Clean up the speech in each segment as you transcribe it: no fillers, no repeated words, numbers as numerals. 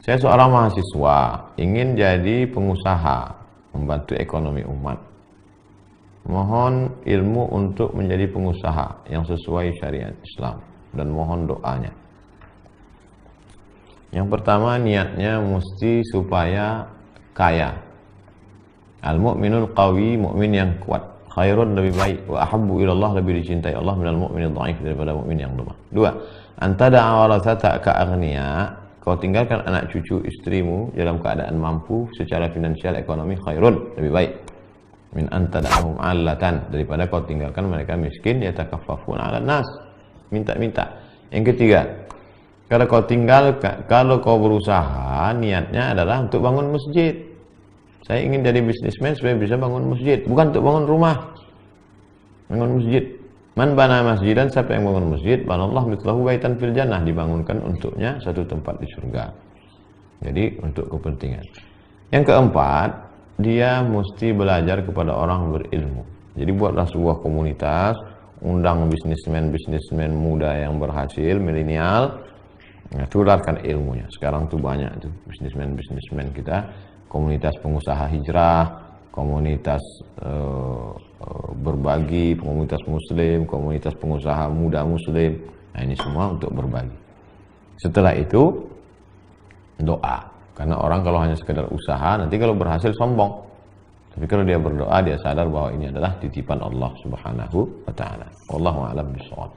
Saya seorang mahasiswa, ingin jadi pengusaha, membantu ekonomi umat. Mohon ilmu untuk menjadi pengusaha yang sesuai syariat Islam dan mohon doanya. Yang pertama, niatnya mesti supaya kaya. Al-mu'minul qawi, mukmin yang kuat, khairun lebih baik, wa ahabbu ilallah, lebih dicintai Allah minal mu'minil dhaif, daripada mukmin yang lemah. Dua, antada awarathata ka'aghniya, kau tinggalkan anak cucu istrimu dalam keadaan mampu secara finansial ekonomi, khairun, lebih baik, min antada'ahum 'allatan, daripada kau tinggalkan mereka miskin, yatakaffafun 'alan nas, minta-minta. Yang ketiga, kalau kau berusaha, niatnya adalah untuk bangun masjid. Saya ingin jadi bisnismen supaya bisa bangun masjid, bukan untuk bangun rumah. Bangun masjid. Man bana masjidan, siapa yang bangun masjid, banallahu mithlahu baitan fil jannah, dibangunkan untuknya satu tempat di surga. Jadi untuk kepentingan. Yang keempat, dia mesti belajar kepada orang berilmu. Jadi buatlah sebuah komunitas, undang bisnismen muda yang berhasil, milenial, tularkan ilmunya. Sekarang tuh banyak tuh bisnismen kita, komunitas pengusaha hijrah, komunitas berbagi, komunitas muslim, komunitas pengusaha muda muslim. Nah, ini semua untuk berbagi. Setelah itu doa, karena orang kalau hanya sekedar usaha, nanti kalau berhasil sombong. Tapi kalau dia berdoa, dia sadar bahwa ini adalah titipan Allah Subhanahu wa ta'ala. Wallahu a'lam bishawab.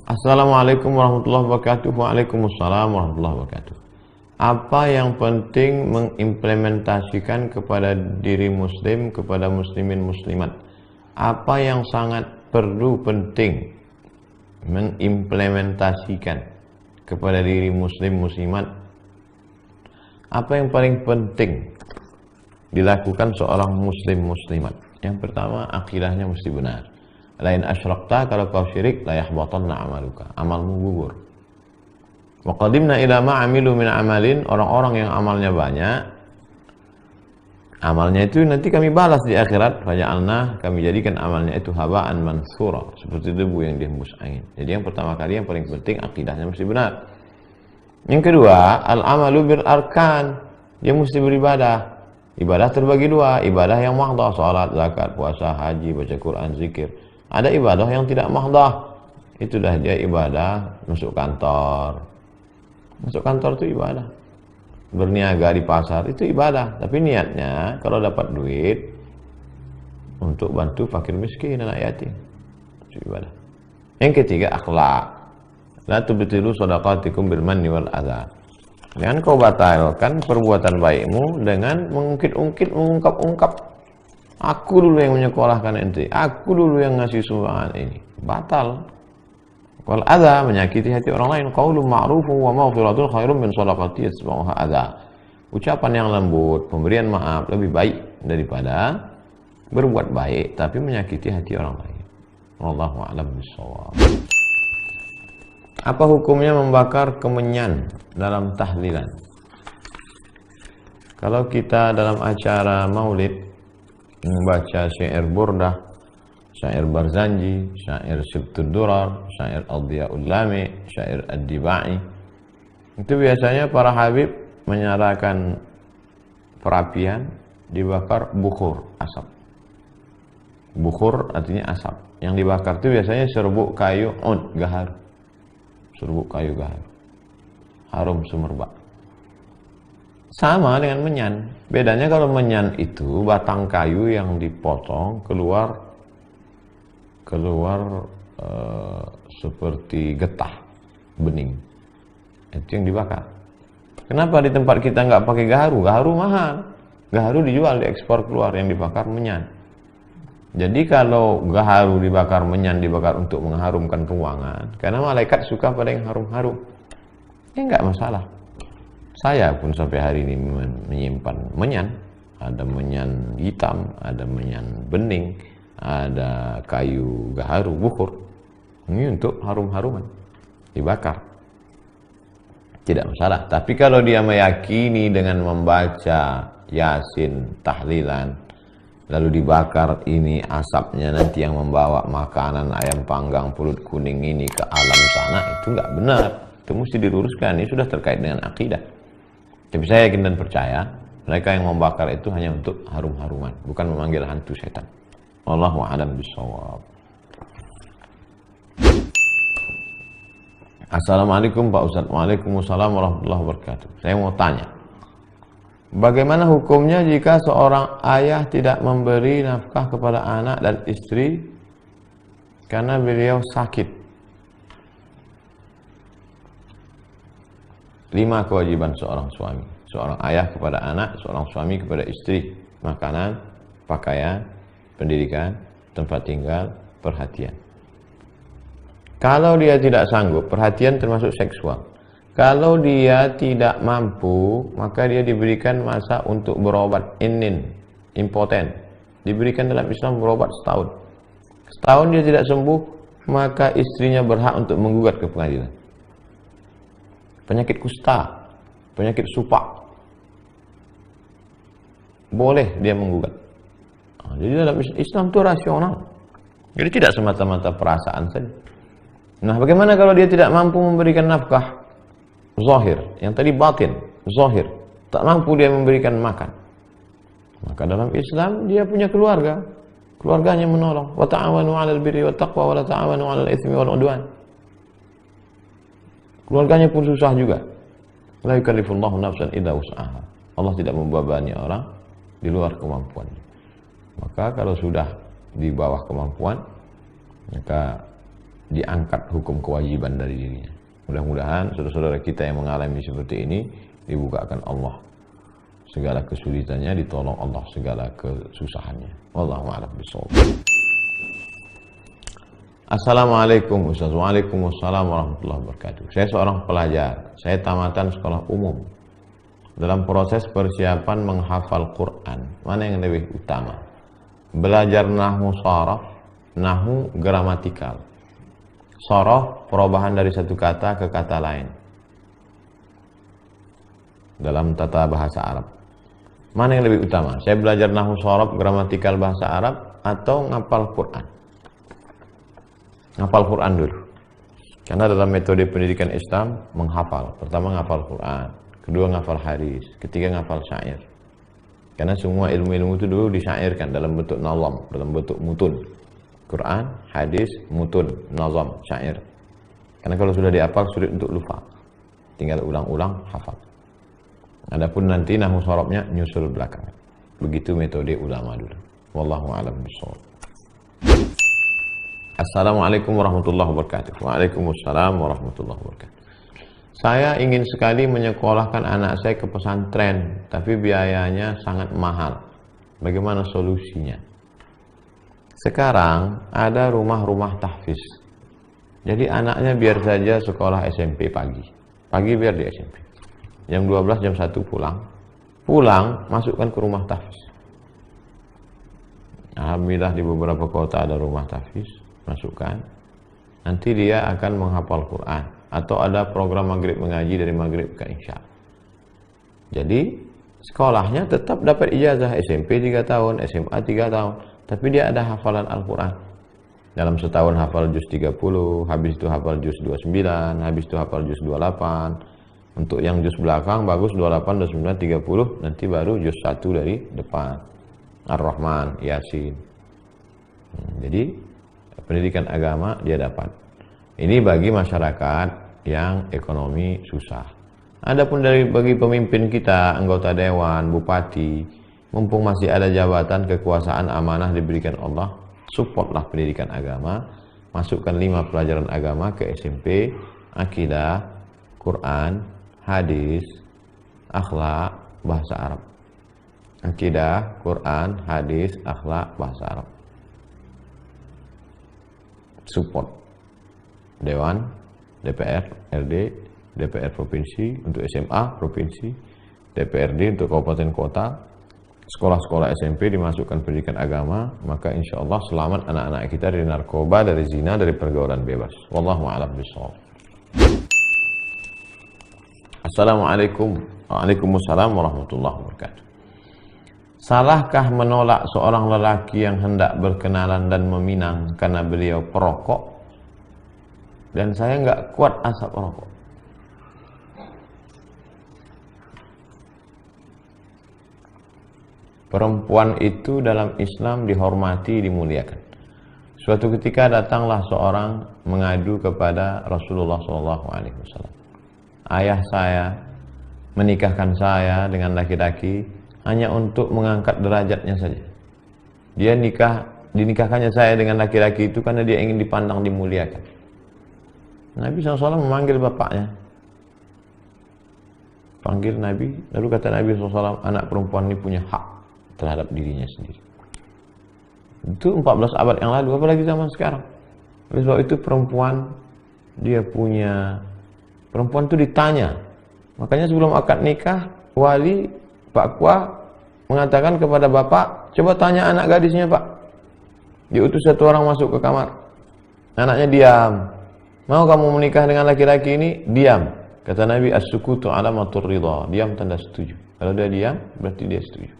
Assalamualaikum warahmatullahi wabarakatuh. Waalaikumsalam warahmatullahi wabarakatuh. Apa yang penting mengimplementasikan kepada diri muslim, kepada muslimin muslimat? Apa yang sangat perlu penting mengimplementasikan kepada diri muslim muslimat? Apa yang paling penting dilakukan seorang muslim muslimat? Yang pertama, akidahnya mesti benar. Lain asyrakta, kalau kau syirik, la yahbatanna amaluka, amalmu gugur. Wa qadimna ila ma amilu min amalin, orang-orang yang amalnya banyak, amalnya itu nanti kami balas di akhirat, faja'alna, kami jadikan amalnya itu haba'an mansura, seperti debu yang dihembus angin. Jadi yang pertama kali yang paling penting, akidahnya mesti benar. Yang kedua, al-amalu bil arkan, dia mesti beribadah. Ibadah terbagi dua, ibadah yang mahdah, salat, zakat, puasa, haji, baca Quran, zikir. Ada ibadah yang tidak mahdah, itu dah dia ibadah. Masuk kantor, masuk kantor itu ibadah. Berniaga di pasar itu ibadah, tapi niatnya kalau dapat duit untuk bantu fakir miskin, anak yatim, itu ibadah. Yang ketiga, akhlak. La tubtilu shadaqatikum bil manni wal adha. Jangan kau batalkan perbuatan baikmu dengan mengungkit-ungkit, mengungkap-ungkap. Aku dulu yang menyekolahkan ente, aku dulu yang ngasih sumbangan ini. Batal. Wal adha, menyakiti hati orang lain. Qaulun ma'rufun wa maghfiratun khairun min shadaqati yatba'uha adha. Ucapan yang lembut, pemberian maaf lebih baik daripada berbuat baik tapi menyakiti hati orang lain. Wallahu a'lam bishawab. Apa hukumnya membakar kemenyan dalam tahlilan? Kalau kita dalam acara maulid membaca syair burdah, syair barzanji, syair sibtud durar, syair al-diyaul lami, syair ad-dibai, itu biasanya para habib menyarankan perapian dibakar bukhur, asap. Bukhur artinya asap. Yang dibakar itu biasanya serbuk kayu ud, gaharu. Serbuk kayu gaharu, harum semerbak. Sama dengan menyan. Bedanya kalau menyan itu batang kayu yang dipotong keluar seperti getah bening. Itu yang dibakar. Kenapa di tempat kita nggak pakai gaharu? Gaharu mahal. Gaharu dijual, diekspor keluar, yang dibakar menyan. Jadi kalau gaharu dibakar, menyan dibakar untuk mengharumkan ruangan, karena malaikat suka pada yang harum-harum, ya nggak masalah. Saya pun sampai hari ini menyimpan menyan. Ada menyan hitam, ada menyan bening, ada kayu gaharu, bukhur. Ini untuk harum-haruman, dibakar. Tidak masalah. Tapi kalau dia meyakini dengan membaca Yasin, tahlilan, lalu dibakar, ini asapnya nanti yang membawa makanan ayam panggang pulut kuning ini ke alam sana, itu nggak benar. Itu mesti diluruskan, ini sudah terkait dengan akidah. Tapi saya yakin dan percaya mereka yang membakar itu hanya untuk harum-haruman, bukan memanggil hantu setan. Wallahu a'lam bishawab. Assalamualaikum Pak Ustadz. Waalaikumsalam warahmatullahi wabarakatuh. Saya mau tanya, bagaimana hukumnya jika seorang ayah tidak memberi nafkah kepada anak dan istri karena beliau sakit? 5 kewajiban seorang suami. Seorang ayah kepada anak, seorang suami kepada istri. Makanan, pakaian, pendidikan, tempat tinggal, perhatian. Kalau dia tidak sanggup, perhatian termasuk seksual. Kalau dia tidak mampu, maka dia diberikan masa untuk berobat, impoten. Diberikan dalam Islam berobat setahun. Setahun dia tidak sembuh, maka istrinya berhak untuk menggugat ke pengadilan. Penyakit kusta, penyakit supak, boleh dia menggugat. Jadi dalam Islam itu rasional. Jadi tidak semata-mata perasaan saja. Nah, bagaimana kalau dia tidak mampu memberikan nafkah zahir, yang tadi batin, zahir, tak mampu dia memberikan makan? Maka dalam Islam dia punya keluarga, keluarganya menolong. Wa ta'awanu 'alal birri wat taqwa wa la ta'awanu 'alal itsmi wal 'udwan. Keluarganya pun susah juga. La yukallifullahu nafsan illa wus'aha. Allah tidak membebani orang di luar kemampuannya. Maka kalau sudah di bawah kemampuan, maka diangkat hukum kewajiban dari dirinya. Mudah-mudahan saudara-saudara kita yang mengalami seperti ini dibukakan Allah segala kesulitannya, ditolong Allah segala kesusahannya. Wallahu a'lam bishawab. Assalamualaikum Ustaz. Waalaikumsalam warahmatullahi wabarakatuh. Saya seorang pelajar. Saya tamatan sekolah umum. Dalam proses persiapan menghafal Quran, mana yang lebih utama? Belajar nahwu sharaf, nahwu gramatikal. Sharaf, perubahan dari satu kata ke kata lain dalam tata bahasa Arab. Mana yang lebih utama? Saya belajar nahwu sharaf, gramatikal bahasa Arab, atau ngapal Quran? Ngapal Quran dulu. Karena dalam metode pendidikan Islam menghafal. Pertama ngapal Quran, kedua ngapal hadis, ketiga ngapal syair. Karena semua ilmu-ilmu itu dulu disyairkan dalam bentuk nazam, dalam bentuk mutun. Quran, hadis, mutun, nazam, syair. Karena kalau sudah dihafal sulit untuk lupa. Tinggal ulang-ulang, hafal. Adapun nanti nahwu sharafnya nyusul belakang. Begitu metode ulama dulu. Wallahu a'lam bishawab. Assalamualaikum warahmatullahi wabarakatuh. Waalaikumsalam warahmatullahi wabarakatuh. Saya ingin sekali menyekolahkan anak saya ke pesantren, tapi biayanya sangat mahal. Bagaimana solusinya? Sekarang ada rumah-rumah tahfiz. Jadi anaknya biar saja sekolah SMP pagi. Pagi biar di SMP. Jam 12, jam 1 pulang. Pulang, masukkan ke rumah tahfiz. Alhamdulillah di beberapa kota ada rumah tahfiz. Masukkan. Nanti dia akan menghafal Quran. Atau ada program maghrib mengaji dari maghrib ke isya. Jadi sekolahnya tetap dapat ijazah. SMP 3 tahun, SMA 3 tahun. Tapi dia ada hafalan Al-Quran. Dalam setahun hafal juz 30, habis itu hafal juz 29, habis itu hafal juz 28. Untuk yang juz belakang bagus 28, 29, 30, nanti baru juz 1 dari depan. Ar-Rahman, Yasin. Jadi pendidikan agama dia dapat. Ini bagi masyarakat yang ekonomi susah. Adapun bagi pemimpin kita, anggota dewan, bupati, mumpung masih ada jabatan kekuasaan amanah diberikan Allah, supportlah pendidikan agama, masukkan 5 pelajaran agama ke SMP, akidah, Quran, hadis, akhlak, bahasa Arab. Akidah, Quran, hadis, akhlak, bahasa Arab. Support Dewan, DPR, RD, DPR provinsi untuk SMA provinsi, DPRD untuk kabupaten kota, sekolah-sekolah SMP dimasukkan pendidikan agama, maka insya Allah selamat anak-anak kita dari narkoba, dari zina, dari pergaulan bebas. Wallahu a'lam bishawab. Assalamualaikum. Waalaikumsalam warahmatullahi wabarakatuh. Salahkah menolak seorang lelaki yang hendak berkenalan dan meminang karena beliau perokok dan saya nggak kuat asap rokok? Perempuan itu dalam Islam dihormati, dimuliakan. Suatu ketika datanglah seorang mengadu kepada Rasulullah SAW. Ayah saya menikahkan saya dengan laki-laki hanya untuk mengangkat derajatnya saja. Dia dinikahkannya saya dengan laki-laki itu karena dia ingin dipandang, dimuliakan. Nabi SAW memanggil bapaknya. Panggil Nabi, lalu kata Nabi SAW, anak perempuan ini punya hak terhadap dirinya sendiri. Itu 14 abad yang lalu, apalagi zaman sekarang. Oleh sebab itu perempuan itu ditanya. Makanya sebelum akad nikah, wali Pak Kua mengatakan kepada bapak, coba tanya anak gadisnya Pak. Diutus satu orang masuk ke kamar. Anaknya diam. Mau kamu menikah dengan laki-laki ini? Diam. Kata Nabi, as-sukutu alamatur ridha. Diam tanda setuju. Kalau dia diam, berarti dia setuju.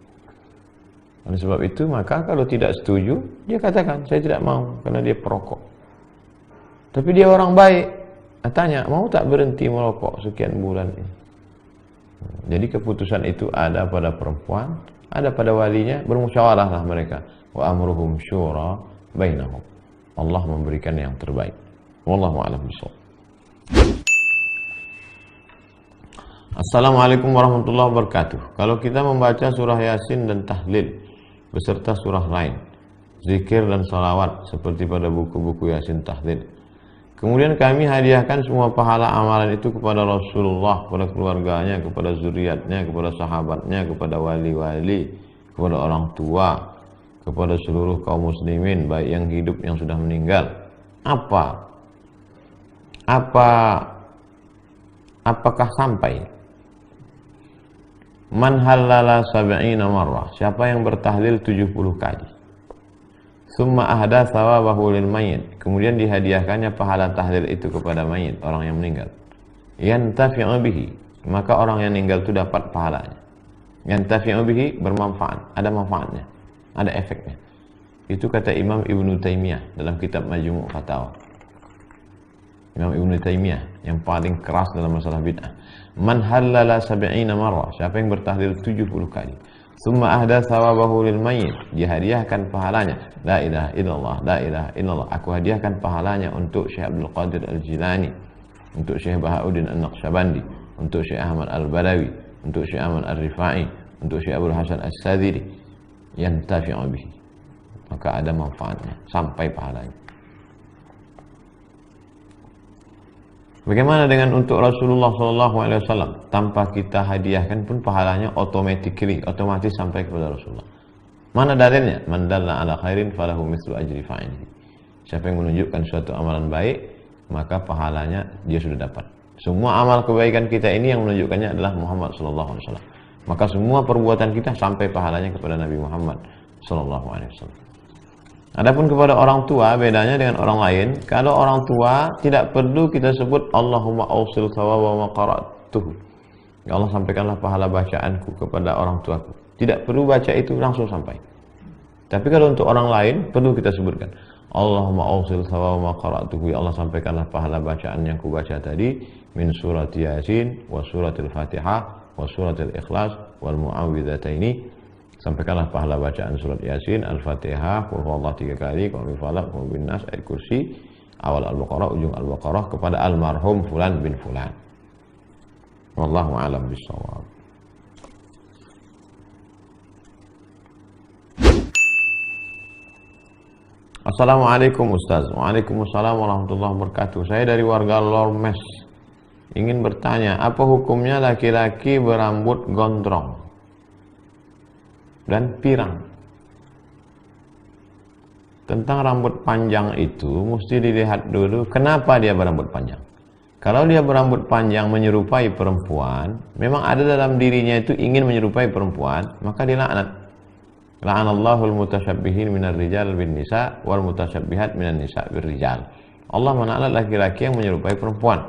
Oleh sebab itu, maka kalau tidak setuju, dia katakan, saya tidak mau, karena dia perokok. Tapi dia orang baik. Tanya, mau tak berhenti merokok sekian bulan ini? Jadi keputusan itu ada pada perempuan, ada pada walinya, bermusyawarahlah mereka. Wa amruhum syura bainahum. Allah memberikan yang terbaik. Wallahu a'lam bishawab. Assalamualaikum warahmatullahi wabarakatuh. Kalau kita membaca surah Yasin dan tahlil beserta surah lain, zikir dan salawat seperti pada buku-buku Yasin tahlil, kemudian kami hadiahkan semua pahala amalan itu kepada Rasulullah, kepada keluarganya, kepada zuriatnya, kepada sahabatnya, kepada wali-wali, kepada orang tua, kepada seluruh kaum muslimin, baik yang hidup yang sudah meninggal. Apakah sampai? Man halala sab'ina marrah, siapa yang bertahlil 70 kali. Summa ahda thawabahu lil mayyit, kemudian dihadiahkannya pahala tahlil itu kepada mayit, orang yang meninggal. Yantafi'u bihi, maka orang yang meninggal itu dapat pahalanya. Yantafi'u bihi, bermanfaat, ada manfaatnya, ada efeknya. Itu kata Imam Ibnu Taimiyah dalam kitab Majmu' Fatawa. Imam Ibnu Taimiyah yang paling keras dalam masalah bid'ah. Man halala sab'ina marrah, siapa yang bertahlil 70 kali. Summa ahda thawabahu lil mayyit, dihadiahkan pahalanya. La ilaha illallah, la ilaha illallah. Aku hadiahkan pahalanya untuk Syekh Abdul Qadir Al-Jilani, untuk Syekh Bahauddin An-Naqsyabandi, untuk Syekh Ahmad Al-Badawi, untuk Syekh Ahmad Al-Rifai, untuk Syekh Abdul Hasan As-Sadiri. Yantafi'u bihi, maka ada manfaatnya sampai pahalanya. Bagaimana dengan untuk Rasulullah SAW? Tanpa kita hadiahkan pun pahalanya otomatis sampai kepada Rasulullah. Mana dalilnya? Man dalla ala khairin falahu mislu ajri fa'ilihi. Siapa yang menunjukkan suatu amalan baik, maka pahalanya dia sudah dapat. Semua amal kebaikan kita ini yang menunjukkannya adalah Muhammad SAW. Maka semua perbuatan kita sampai pahalanya kepada Nabi Muhammad SAW. Adapun kepada orang tua, bedanya dengan orang lain. Kalau orang tua tidak perlu kita sebut Allahumma awsil thawaba ma qara'tuhu. Ya Allah, sampaikanlah pahala bacaanku kepada orang tuaku. Tidak perlu baca itu langsung sampai. Tapi kalau untuk orang lain perlu kita sebutkan Allahumma awsil thawaba ma qara'tuhu. Ya Allah, sampaikanlah pahala bacaan yang ku baca tadi min surat Yasin wa suratil Fatihah wa suratil Ikhlas wal mu'awwidhataini. Sampaikanlah pahala bacaan surat Yasin, Al-Fatihah, Qul huwallahu 3 kali, Qul falaq, Qul bin nas, ayat kursi, awal Al-Baqarah, ujung Al-Baqarah kepada almarhum fulan bin fulan. Wallahu a'lam bishawab. Assalamualaikum Ustaz. Waalaikumsalam warahmatullahi wabarakatuh. Saya dari warga Lormes. Ingin bertanya, apa hukumnya laki-laki berambut gondrong dan pirang? Tentang rambut panjang itu mesti dilihat dulu kenapa dia berambut panjang. Kalau dia berambut panjang menyerupai perempuan, memang ada dalam dirinya itu ingin menyerupai perempuan, maka dilaknat. La'anallahu al-mutasyabbihin minar rijal bin nisa wal mutasyabbihat minan nisa bir rijal. Allah melaknat laki-laki yang menyerupai perempuan.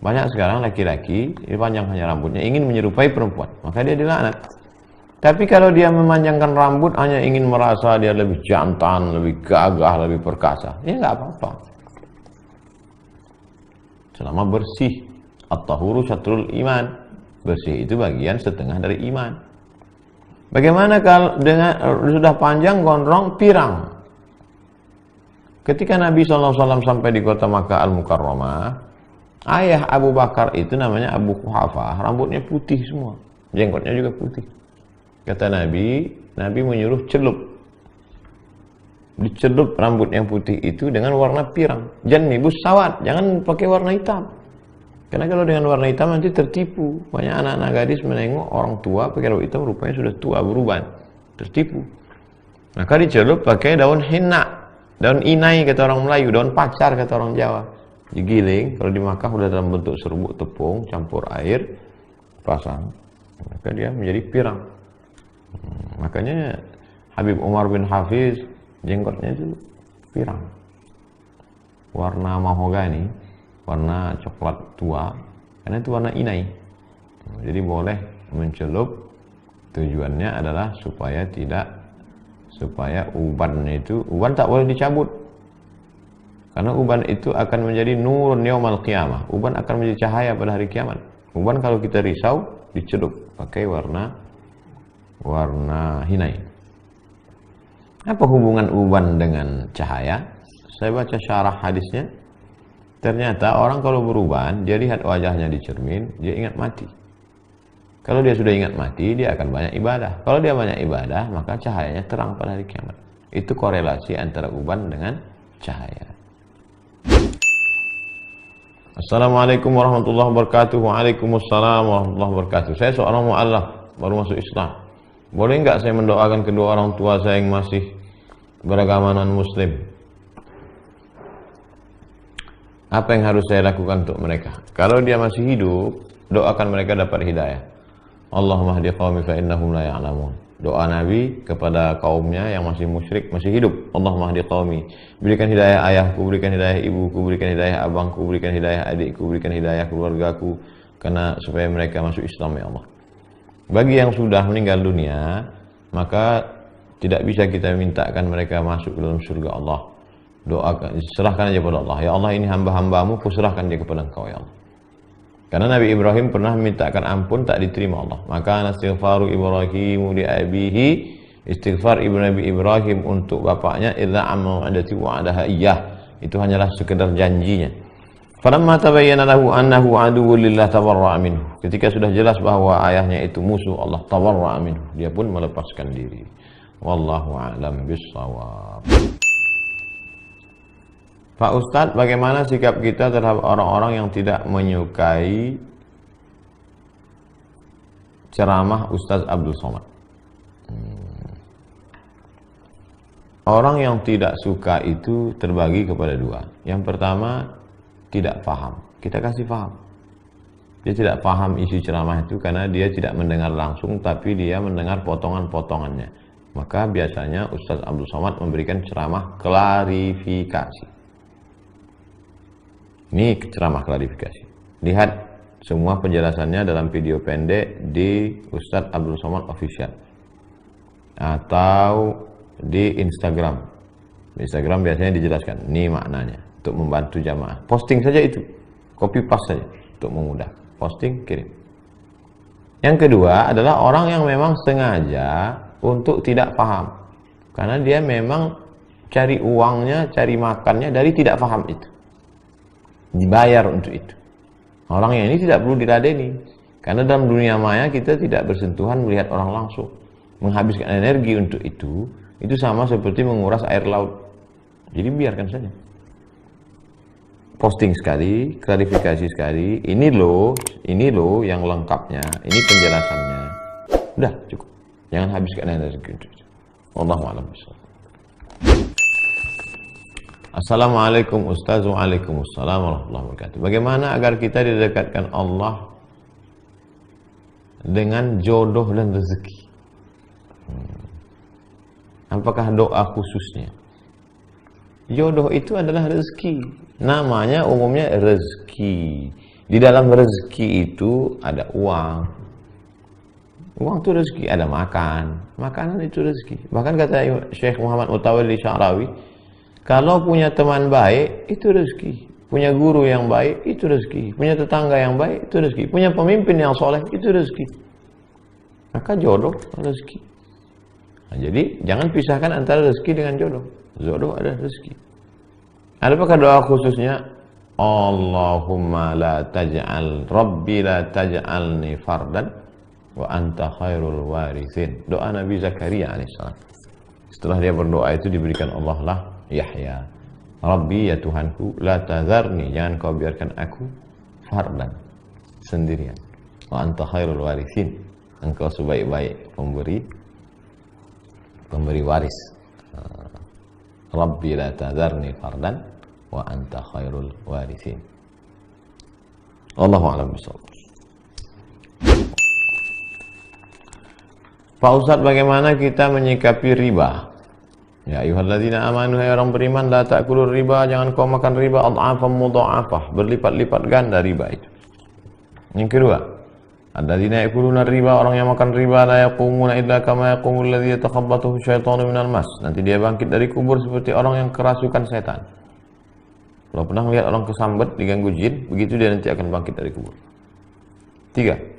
Banyak sekarang laki-laki, ini panjang hanya rambutnya, ingin menyerupai perempuan, maka dia dilaknat. Tapi kalau dia memanjangkan rambut hanya ingin merasa dia lebih jantan, lebih gagah, lebih perkasa, ya nggak apa-apa. Selama bersih. At-tahuru syatrul iman. Bersih itu bagian setengah dari iman. Bagaimana kalau dengan sudah panjang gondrong pirang? Ketika Nabi SAW sampai di kota Makkah Al-Mukarramah, ayah Abu Bakar itu namanya Abu Quhafah, rambutnya putih semua, jenggotnya juga putih. Kata Nabi menyuruh dicelup rambut yang putih itu dengan warna pirang. Jannibus sawad, jangan pakai warna hitam. Karena kalau dengan warna hitam nanti tertipu. Banyak anak-anak gadis menengok orang tua pakai rambut hitam, rupanya sudah tua, beruban, tertipu. Maka dicelup pakai daun henna, daun inai kata orang Melayu, daun pacar kata orang Jawa. Digiling, kalau di Makkah sudah dalam bentuk serbuk tepung, campur air, pasang, maka dia menjadi pirang. Makanya Habib Umar bin Hafiz jenggotnya itu pirang, warna mahogani, warna coklat tua, karena itu warna inai. Jadi boleh mencelup, tujuannya adalah supaya uban tak boleh dicabut, karena uban itu akan menjadi nurun yaumal qiyamah. Uban akan menjadi cahaya pada hari kiamat. Uban kalau kita risau dicelup pakai warna hinai. Apa hubungan uban dengan cahaya? Saya baca syarah hadisnya. Ternyata orang kalau beruban, dia lihat wajahnya di cermin, dia ingat mati. Kalau dia sudah ingat mati, dia akan banyak ibadah. Kalau dia banyak ibadah, maka cahayanya terang pada hari kiamat. Itu korelasi antara uban dengan cahaya. Assalamualaikum warahmatullahi wabarakatuh. Waalaikumsalam warahmatullahi wabarakatuh. Saya seorang mu'allaf, baru masuk Islam. Boleh nggak saya mendoakan kedua orang tua saya yang masih beragama non-muslim? Apa yang harus saya lakukan untuk mereka? Kalau dia masih hidup, doakan mereka dapat hidayah. Allahumma hdi qaumi fa innahum la ya'lamun. Doa Nabi kepada kaumnya yang masih musyrik, masih hidup. Allahumma hdi qaumi. Berikan hidayah ayahku, berikan hidayah ibuku, berikan hidayah abangku, berikan hidayah adikku, berikan hidayah keluargaku, karena supaya mereka masuk Islam ya Allah. Bagi yang sudah meninggal dunia, maka tidak bisa kita mintakan mereka masuk ke dalam surga Allah. Doakan, serahkan aja kepada Allah. Ya Allah, ini hamba-hambamu, kuserahkan dia kepada Engkau ya Allah. Karena Nabi Ibrahim pernah memintakan ampun, tak diterima Allah. Maka istighfaru Ibrahimu li abihi, istighfar Nabi Ibrahim untuk bapaknya, illa amma adati wa'adaha iyyah. Itu hanyalah sekedar janjinya. Falamma tabayyana lahu annahu aduwwun lillah tabarra'a minhu. Ketika sudah jelas bahwa ayahnya itu musuh Allah, tabarra'a minhu, dia pun melepaskan diri. Wallahu a'lam bissawab. Pak Ustadz, bagaimana sikap kita terhadap orang-orang yang tidak menyukai ceramah Ustadz Abdul Somad? Orang yang tidak suka itu terbagi kepada dua. Yang pertama, tidak paham. Kita kasih paham. Dia tidak paham isi ceramah itu karena dia tidak mendengar langsung, tapi dia mendengar potongan-potongannya. Maka biasanya Ustadz Abdul Somad memberikan ceramah klarifikasi. Ini ceramah klarifikasi. Lihat semua penjelasannya dalam video pendek di Ustadz Abdul Somad Official atau di Instagram. Di Instagram biasanya dijelaskan, ini maknanya, untuk membantu jamaah. Posting saja itu, copy paste saja untuk memudah. Posting, kirim. Yang kedua adalah orang yang memang sengaja untuk tidak paham, karena dia memang cari uangnya, cari makannya dari tidak paham itu, dibayar untuk itu. Orang yang ini tidak perlu diladeni, karena dalam dunia maya kita tidak bersentuhan melihat orang langsung. Menghabiskan energi untuk itu sama seperti menguras air laut. Jadi biarkan saja. Posting sekali, klarifikasi sekali, ini loh yang lengkapnya, ini penjelasannya. Udah cukup. Jangan habiskan energi untuk itu. Wallahu a'lam bishawab. Assalamualaikum Ustaz. Waalaikumsalam warahmatullahi wabarakatuh. Bagaimana agar kita didekatkan Allah dengan jodoh dan rezeki? Apakah doa khususnya? Jodoh itu adalah rezeki. Namanya umumnya rezeki. Di dalam rezeki itu ada uang. Uang itu rezeki, ada makan, makanan itu rezeki. Bahkan kata Syekh Muhammad Mutawalli Sya'rawi, kalau punya teman baik itu rezeki, punya guru yang baik itu rezeki, punya tetangga yang baik itu rezeki, punya pemimpin yang soleh itu rezeki. Maka jodoh rezeki. Nah, jadi jangan pisahkan antara rezeki dengan jodoh. Jodoh adalah rezeki. Adapun doa khususnya, Allahumma la taj'al Rabbi la taj'alni fardan wa anta khairul warithin. Doa Nabi Zakaria alaihissalam. Setelah dia berdoa itu diberikan Allah lah Yahya. Rabbi, ya Tuhanku, la tazarni, jangan kau biarkan aku fardan, sendirian. Wa anta khairul warithin, engkau sebaik-baik pemberi waris. Rabbi la tazarni fardan wa anta khairul warithin. Wallahu a'lam bishawab. Pak Ustaz, bagaimana kita menyikapi riba? Ya ayyuhalladzina amanu, hai orang beriman, la ta'kulur riba, jangan kau makan riba adhafan mudha'afah, berlipat-lipat ganda riba itu. Yang kedua, alladzina ya'kuluna riba, orang yang makan riba, la yaqumuna illa kama yaqumul ladzi yatakhabbathu syaitanu minal mas. Nanti dia bangkit dari kubur seperti orang yang kerasukan setan. Kalau pernah melihat orang kesambet diganggu jin, begitu dia nanti akan bangkit dari kubur. 3.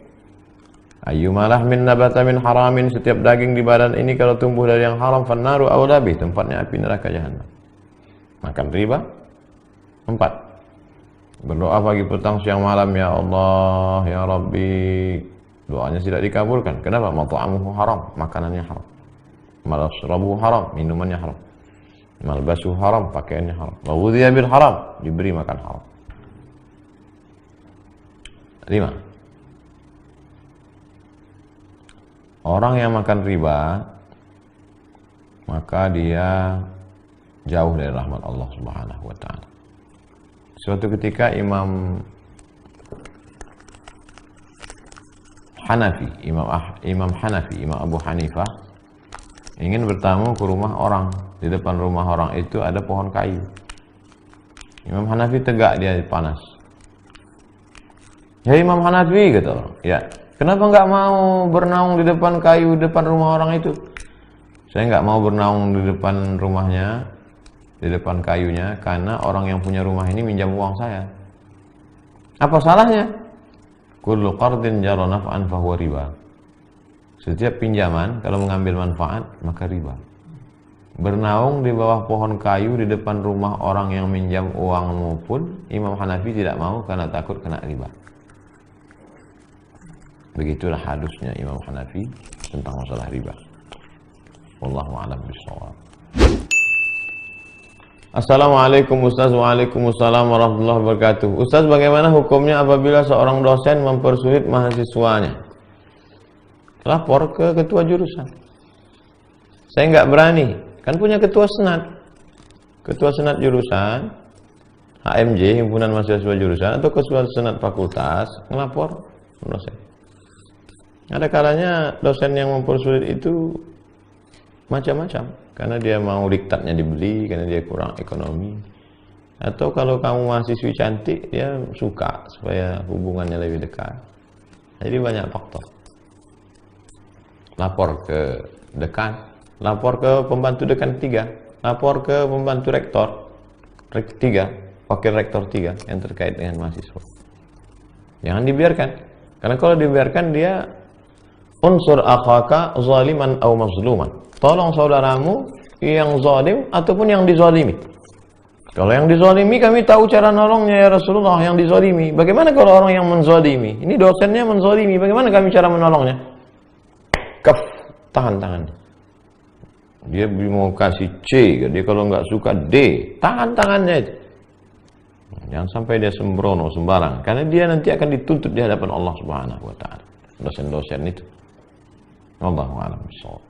Ayyuma lahmin nabata min haramin, setiap daging di badan ini kalau tumbuh dari yang haram, fannaru aula bih, tempatnya api neraka jahanam. Makan riba. 4. Berdoa pagi petang siang malam, ya Allah, ya Rabbi. Doanya tidak dikabulkan. Kenapa? Mat'amuhu haram, makanannya haram. Malashrabuhu haram, minumannya haram. Malbasu haram, pakaiannya haram. Wa ghudhiya bil haram, diberi makan haram. 5. Orang yang makan riba, maka dia jauh dari rahmat Allah Subhanahu wa ta'ala. Suatu ketika Imam Abu Hanifah ingin bertamu ke rumah orang. Di depan rumah orang itu ada pohon kayu. Imam Hanafi tegak, dia panas. Ya Imam Hanafi, kata orang. Ya, kenapa nggak mau bernaung di depan kayu depan rumah orang itu? Saya nggak mau bernaung di depan rumahnya, di depan kayunya, karena orang yang punya rumah ini minjam uang saya. Apa salahnya? Kullu qardin jara naf'an fahuwa riba. Setiap pinjaman kalau mengambil manfaat maka riba. Bernaung di bawah pohon kayu di depan rumah orang yang minjam uangmu pun Imam Hanafi tidak mau karena takut kena riba. Begitulah hadusnya Imam Hanafi tentang masalah riba. Wallahu a'lam bishawab. Assalamualaikum Ustaz. Waalaikumsalam warahmatullahi wabarakatuh. Ustaz, bagaimana hukumnya apabila seorang dosen mempersulit mahasiswanya? Lapor ke ketua jurusan. Saya nggak berani, kan punya ketua senat jurusan, HMJ, himpunan mahasiswa jurusan, atau ketua senat fakultas, ngelapor dosen. Ada kalanya dosen yang mempersulit itu macam-macam, karena dia mau diktatnya dibeli, karena dia kurang ekonomi, atau kalau kamu mahasiswi cantik, dia suka supaya hubungannya lebih dekat. Jadi banyak faktor. Lapor ke dekan, lapor ke pembantu dekan 3, lapor ke pembantu rektor 3, wakil rektor 3 yang terkait dengan mahasiswa. Jangan dibiarkan, karena kalau dibiarkan dia unsur akhaka zaliman aw mazluman. Tolong saudaramu yang zalim ataupun yang dizalimi. Kalau yang dizalimi kami tahu cara nolongnya ya Rasulullah, yang dizalimi. Bagaimana kalau orang yang menzalimi? Ini dosennya menzalimi, bagaimana kami cara menolongnya? Kaf, tahan tangannya. Dia mau kasih C, dia kalau nggak suka D, tahan tangannya itu. Jangan sampai dia sembrono sembarang, karena dia nanti akan dituntut di hadapan Allah Subhanahu wa ta'ala. Dosen-dosen itu. Wallahu a'lam bishawab.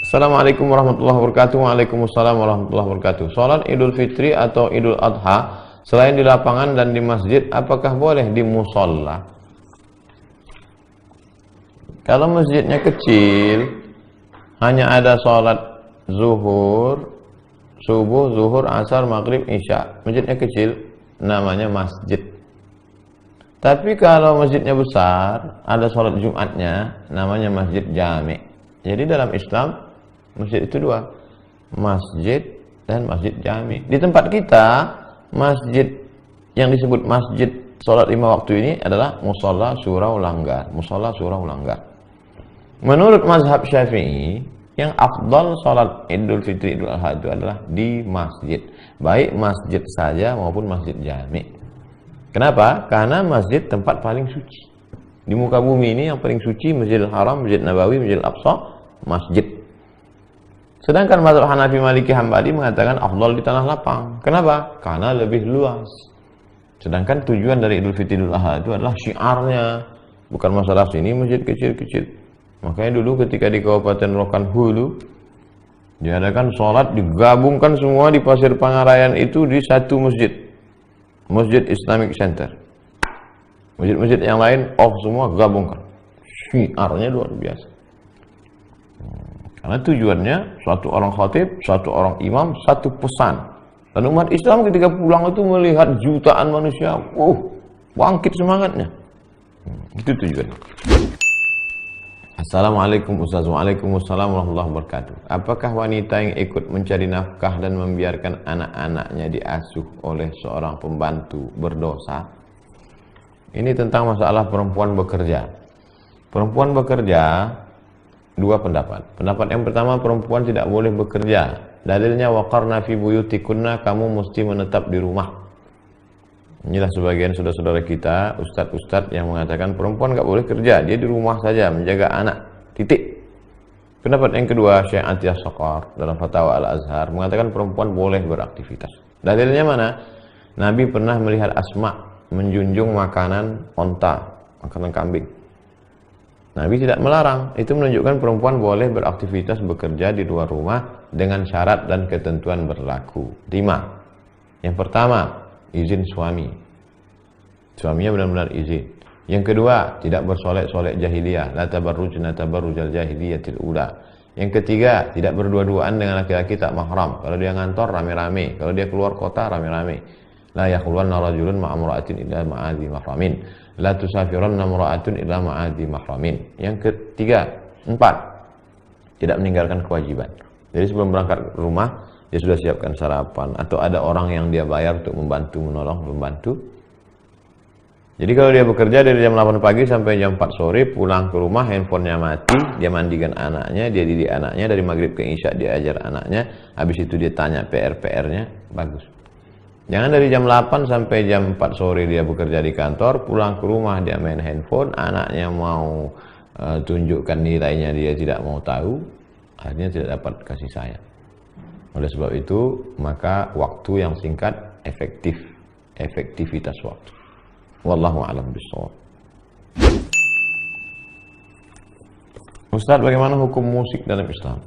Assalamualaikum warahmatullahi wabarakatuh. Waalaikumsalam warahmatullahi wabarakatuh. Salat Idul Fitri atau Idul Adha selain di lapangan dan di masjid, apakah boleh di musola? Kalau masjidnya kecil, hanya ada salat zuhur, subuh, zuhur, asar, maghrib, isya. Masjidnya kecil, namanya masjid. Tapi kalau masjidnya besar, ada sholat Jumatnya, namanya masjid jami'. Jadi dalam Islam, masjid itu dua, masjid dan masjid jami'. Di tempat kita, masjid yang disebut masjid sholat 5 waktu ini adalah musola surau langgar. Musola surau langgar. Menurut mazhab Syafi'i, yang afdal sholat Idul Fitri Idul Adha itu adalah di masjid, baik masjid saja maupun masjid jami'. Kenapa? Karena masjid tempat paling suci di muka bumi ini. Yang paling suci Masjidil Haram, Masjid Nabawi, Masjidil Aqsa, masjid. Sedangkan mazhab Hanafi, Maliki, Hambali mengatakan afdal di tanah lapang. Kenapa? Karena lebih luas. Sedangkan tujuan dari Idul Fitri Idul Adha itu adalah syiarnya, bukan masalah sini masjid kecil-kecil. Makanya dulu ketika di Kabupaten Rokan Hulu diadakan sholat, digabungkan semua di Pasir Pangarayan itu di satu masjid, Masjid Islamic Center. Masjid-masjid yang lain off semua, gabungkan. Syiarnya luar biasa. Karena tujuannya satu orang khatib, satu orang imam, satu pesan. Dan umat Islam ketika pulang itu melihat jutaan manusia, bangkit semangatnya. Itu tujuannya. Assalamualaikum Ustaz. Waalaikumsalam warahmatullahi wabarakatuh. Apakah wanita yang ikut mencari nafkah dan membiarkan anak-anaknya diasuh oleh seorang pembantu berdosa? Ini tentang masalah perempuan bekerja. Perempuan bekerja, dua pendapat. Pendapat yang pertama, perempuan tidak boleh bekerja. Dalilnya waqarna fi buyutikunna, kamu mesti menetap di rumah. Inilah sebagian saudara-saudara kita, ustadz-ustadz yang mengatakan perempuan nggak boleh kerja, dia di rumah saja menjaga anak. Titik. Pendapat yang kedua, Syekh Atiyah Saqar dalam Fatwa Al-Azhar mengatakan perempuan boleh beraktivitas. Dalilnya mana? Nabi pernah melihat Asma menjunjung makanan onta, makanan kambing. Nabi tidak melarang. Itu menunjukkan perempuan boleh beraktivitas bekerja di luar rumah dengan syarat dan ketentuan berlaku. 5. Yang pertama, izin suami. Suaminya benar-benar izin. Yang kedua, tidak bersolek-solek jahiliyah. La tabarrujna tabarrujal jahiliyatil ula. Yang ketiga, tidak berdua-duaan dengan laki-laki tak mahram. Kalau dia ngantor rame-rame, kalau dia keluar kota rame-rame. La yakhluwanna rajulun ma'a imra'atin illa ma'adhi mahramin. La tusafiranna imra'atun illa ma'adhi mahramin. Yang ketiga, 4, tidak meninggalkan kewajiban. Jadi sebelum berangkat ke rumah, dia sudah siapkan sarapan, atau ada orang yang dia bayar untuk membantu, menolong, membantu. Jadi kalau dia bekerja dari jam 8 pagi sampai jam 4 sore, pulang ke rumah, handphonenya mati, dia mandikan anaknya, dia didik anaknya, dari maghrib ke isya dia ajar anaknya, habis itu dia tanya PR-nya, bagus. Jangan dari jam 8 sampai jam 4 sore dia bekerja di kantor, pulang ke rumah dia main handphone, anaknya mau tunjukkan nilainya dia tidak mau tahu, akhirnya tidak dapat kasih sayang. Oleh sebab itu, maka waktu yang singkat efektivitas waktu. Wallahu a'lam bishawab. Ustaz, bagaimana hukum musik dalam Islam?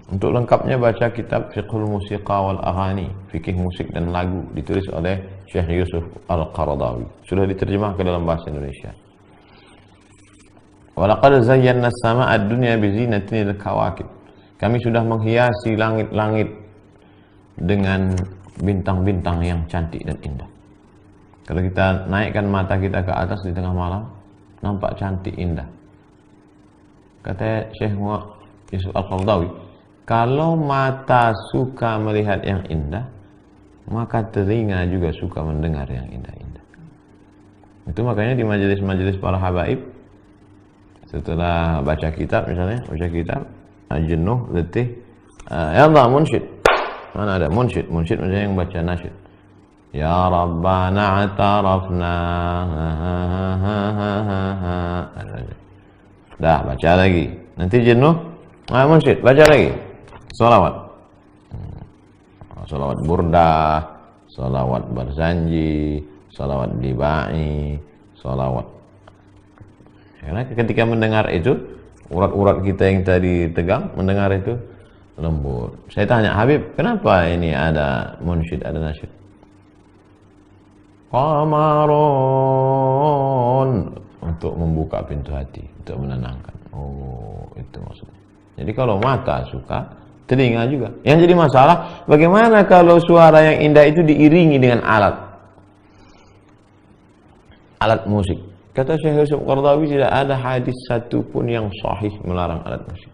Untuk lengkapnya baca kitab Fiqhul Musiqa wal Aghani, fikih musik dan lagu, ditulis oleh Syekh Yusuf Al-Qaradawi. Sudah diterjemah ke dalam bahasa Indonesia. Walaqad zayyana as-samaa'a ad-dunya bi zinatil kawakib. Kami sudah menghiasi langit-langit dengan bintang-bintang yang cantik dan indah. Kalau kita naikkan mata kita ke atas di tengah malam, nampak cantik, indah. Kata Syekh Yusuf Al-Qaradawi, kalau mata suka melihat yang indah, maka telinga juga suka mendengar yang indah-indah. Itu makanya di majelis-majelis para habaib, setelah baca kitab misalnya, jenuh, letih, ya Allah munsyid. Mana ada munsyid? Munsyid maksudnya yang baca nasyid. Ya Rabbana atarafna. Dah, baca lagi. Nanti jenuh, munsyid, baca lagi. Salawat. Salawat burdah, salawat barzanji, salawat dibai, salawat. Karena ketika mendengar itu, urat-urat kita yang tadi tegang, mendengar itu lembut. Saya tanya, Habib, kenapa ini ada munsyid, ada nasyid? Qamarun, untuk membuka pintu hati, untuk menenangkan. Oh, itu maksudnya. Jadi kalau mata suka, telinga juga. Yang jadi masalah, bagaimana kalau suara yang indah itu diiringi dengan alat? alat musik. Kata Syekh Yusuf Qaradawi, tidak ada hadis satu pun yang sahih melarang alat musik.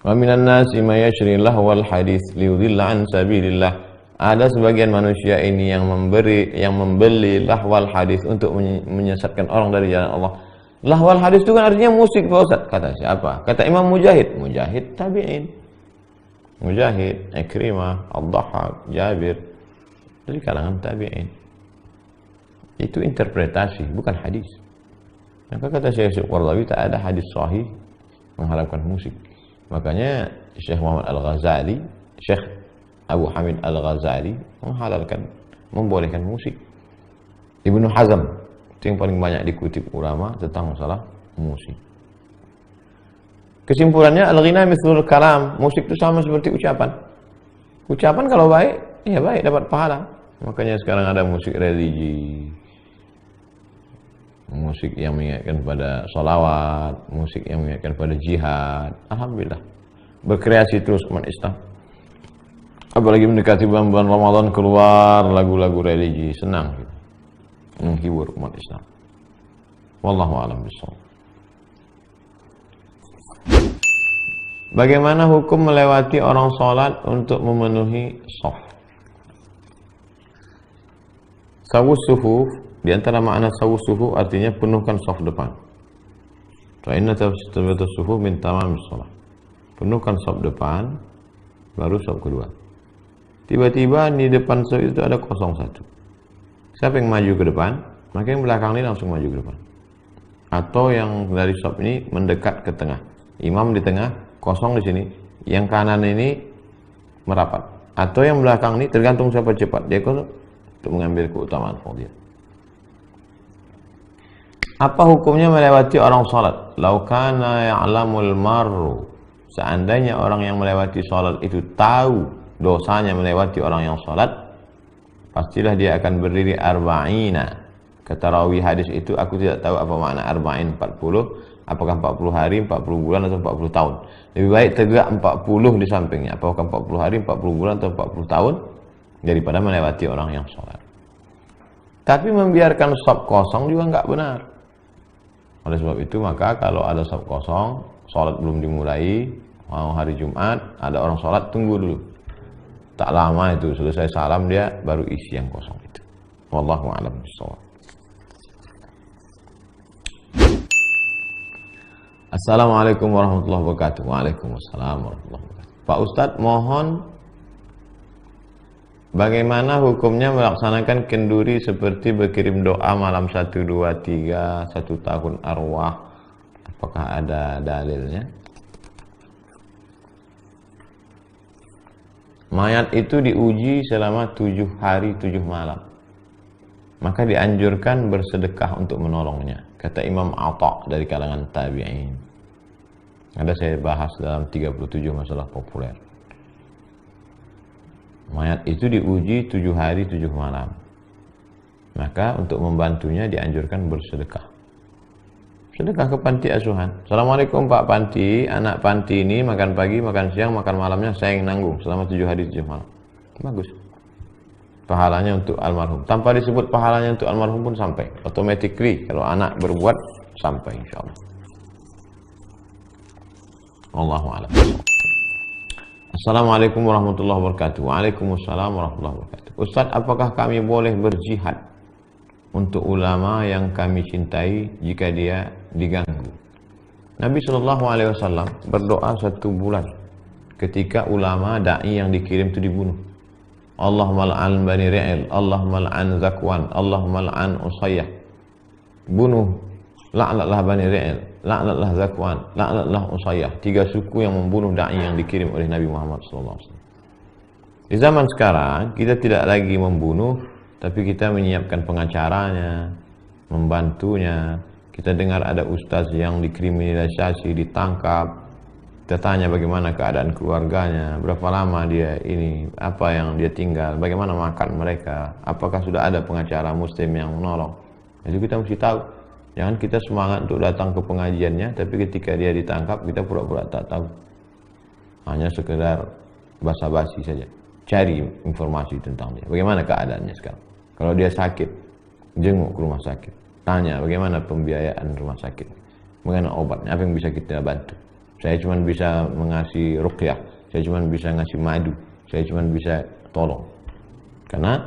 Wa minan nasi may yashri lahwal hadis liyudilla an sabilillah. Ada sebagian manusia ini yang membeli lahwal hadis untuk menyesatkan orang dari jalan Allah. Lahwal hadis itu kan artinya musik, Pak Ustaz. Kata siapa? Kata Imam Mujahid. Mujahid tabi'in. Mujahid, Ikrimah, Ad-Dhahhak, Jabir, dari kalangan tabi'in. Itu interpretasi, bukan hadis. Maka kata Syekh Qaradawi, tak ada hadis sahih mengharamkan musik. Makanya Syekh Muhammad Al-Ghazali, Syekh Abu Hamid Al-Ghazali menghalalkan, membolehkan musik. Ibnu Hazm, itu yang paling banyak dikutip ulama tentang masalah musik. Kesimpulannya, al-ghina mithlul kalam, musik itu sama seperti ucapan. Ucapan kalau baik, ya baik, dapat pahala. Makanya sekarang ada musik religi, musik yang mengingatkan pada sholawat, musik yang mengingatkan pada jihad. Alhamdulillah, berkreasi terus umat Islam. Apalagi mendekati bulan Ramadan, keluar lagu-lagu religi, senang gitu, menghibur umat Islam. Wallahu a'lam bishawab. Bagaimana hukum melewati orang sholat untuk memenuhi shaf? Sawus sufuf, di antara makna sawus sufuf artinya penuhkan shaf depan. Fa inna tasbihatu sufuf min tamamis shalah. Penuhkan shaf depan, baru shaf kedua. Tiba-tiba di depan shaf itu ada kosong satu. Siapa yang maju ke depan, maka yang belakang ini langsung maju ke depan. Atau yang dari shaf ini mendekat ke tengah. Imam di tengah, kosong di sini, yang kanan ini merapat, atau yang belakang ini tergantung siapa cepat dia kosong untuk mengambil keutamaan fadhil. Apa hukumnya melewati orang salat? Lau kana ya'lamul marru, seandainya orang yang melewati salat itu tahu dosanya melewati orang yang salat, pastilah dia akan berdiri arba'ina. Kata rawi hadis itu, aku tidak tahu apa makna arba'in, 40. Apakah 40 hari, 40 bulan, atau 40 tahun. Lebih baik tegak 40 di sampingnya. Apakah 40 hari, 40 bulan, atau 40 tahun, daripada melewati orang yang sholat. Tapi membiarkan shaf kosong juga nggak benar. Oleh sebab itu, maka kalau ada shaf kosong, sholat belum dimulai, mau hari Jumat, ada orang sholat, tunggu dulu. Tak lama itu, selesai salam dia baru isi yang kosong itu. Wallahu a'lam bishawab. Assalamualaikum warahmatullahi wabarakatuh. Waalaikumsalam warahmatullahi wabarakatuh. Pak Ustadz, mohon bagaimana hukumnya melaksanakan kenduri seperti berkirim doa malam 1, 2, 3, 1 tahun arwah? Apakah ada dalilnya? Mayat itu diuji selama 7 hari 7 malam. Maka dianjurkan bersedekah untuk menolongnya. Kata Imam Atha dari kalangan tabi'in. Ada saya bahas dalam 37 masalah populer. Mayat itu diuji 7 hari 7 malam. Maka untuk membantunya dianjurkan bersedekah. Sedekah ke panti asuhan. Assalamualaikum Pak Panti, anak panti ini makan pagi, makan siang, makan malamnya saya yang nanggung selama 7 hari 7 malam. Bagus. Pahalanya untuk almarhum. Tanpa disebut pahalanya untuk almarhum pun sampai. Automatically kalau anak berbuat sampai insyaallah. Wallahu a'lam. Assalamualaikum warahmatullahi wabarakatuh. Waalaikumsalam warahmatullahi wabarakatuh. Ustaz, apakah kami boleh berjihad untuk ulama yang kami cintai jika dia diganggu? Nabi SAW berdoa 1 bulan ketika ulama da'i yang dikirim itu dibunuh. Allahumma la'an Bani Ri'il, Allahumma la'an Zakwan, Allahumma la'an Usayyah. Bunuh, la'natlah Bani Ri'il, la'natlah Zakwan, la'natlah Usayyah. 3 suku yang membunuh da'i yang dikirim oleh Nabi Muhammad SAW. Di zaman sekarang kita tidak lagi membunuh, tapi kita menyiapkan pengacaranya, membantunya. Kita dengar ada ustaz yang dikriminalisasi, ditangkap. Kita tanya bagaimana keadaan keluarganya, berapa lama dia ini, apa yang dia tinggal, bagaimana makan mereka, apakah sudah ada pengacara muslim yang menolong. Itu kita mesti tahu. Jangan kita semangat untuk datang ke pengajiannya, tapi ketika dia ditangkap kita pura-pura tak tahu. Hanya sekedar basa-basi saja. Cari informasi tentang dia. Bagaimana keadaannya sekarang? Kalau dia sakit, jenguk ke rumah sakit, tanya bagaimana pembiayaan rumah sakit, bagaimana obatnya, apa yang bisa kita bantu. Saya cuma bisa mengasih ruqyah, saya cuma bisa ngasih madu, saya cuma bisa tolong. Karena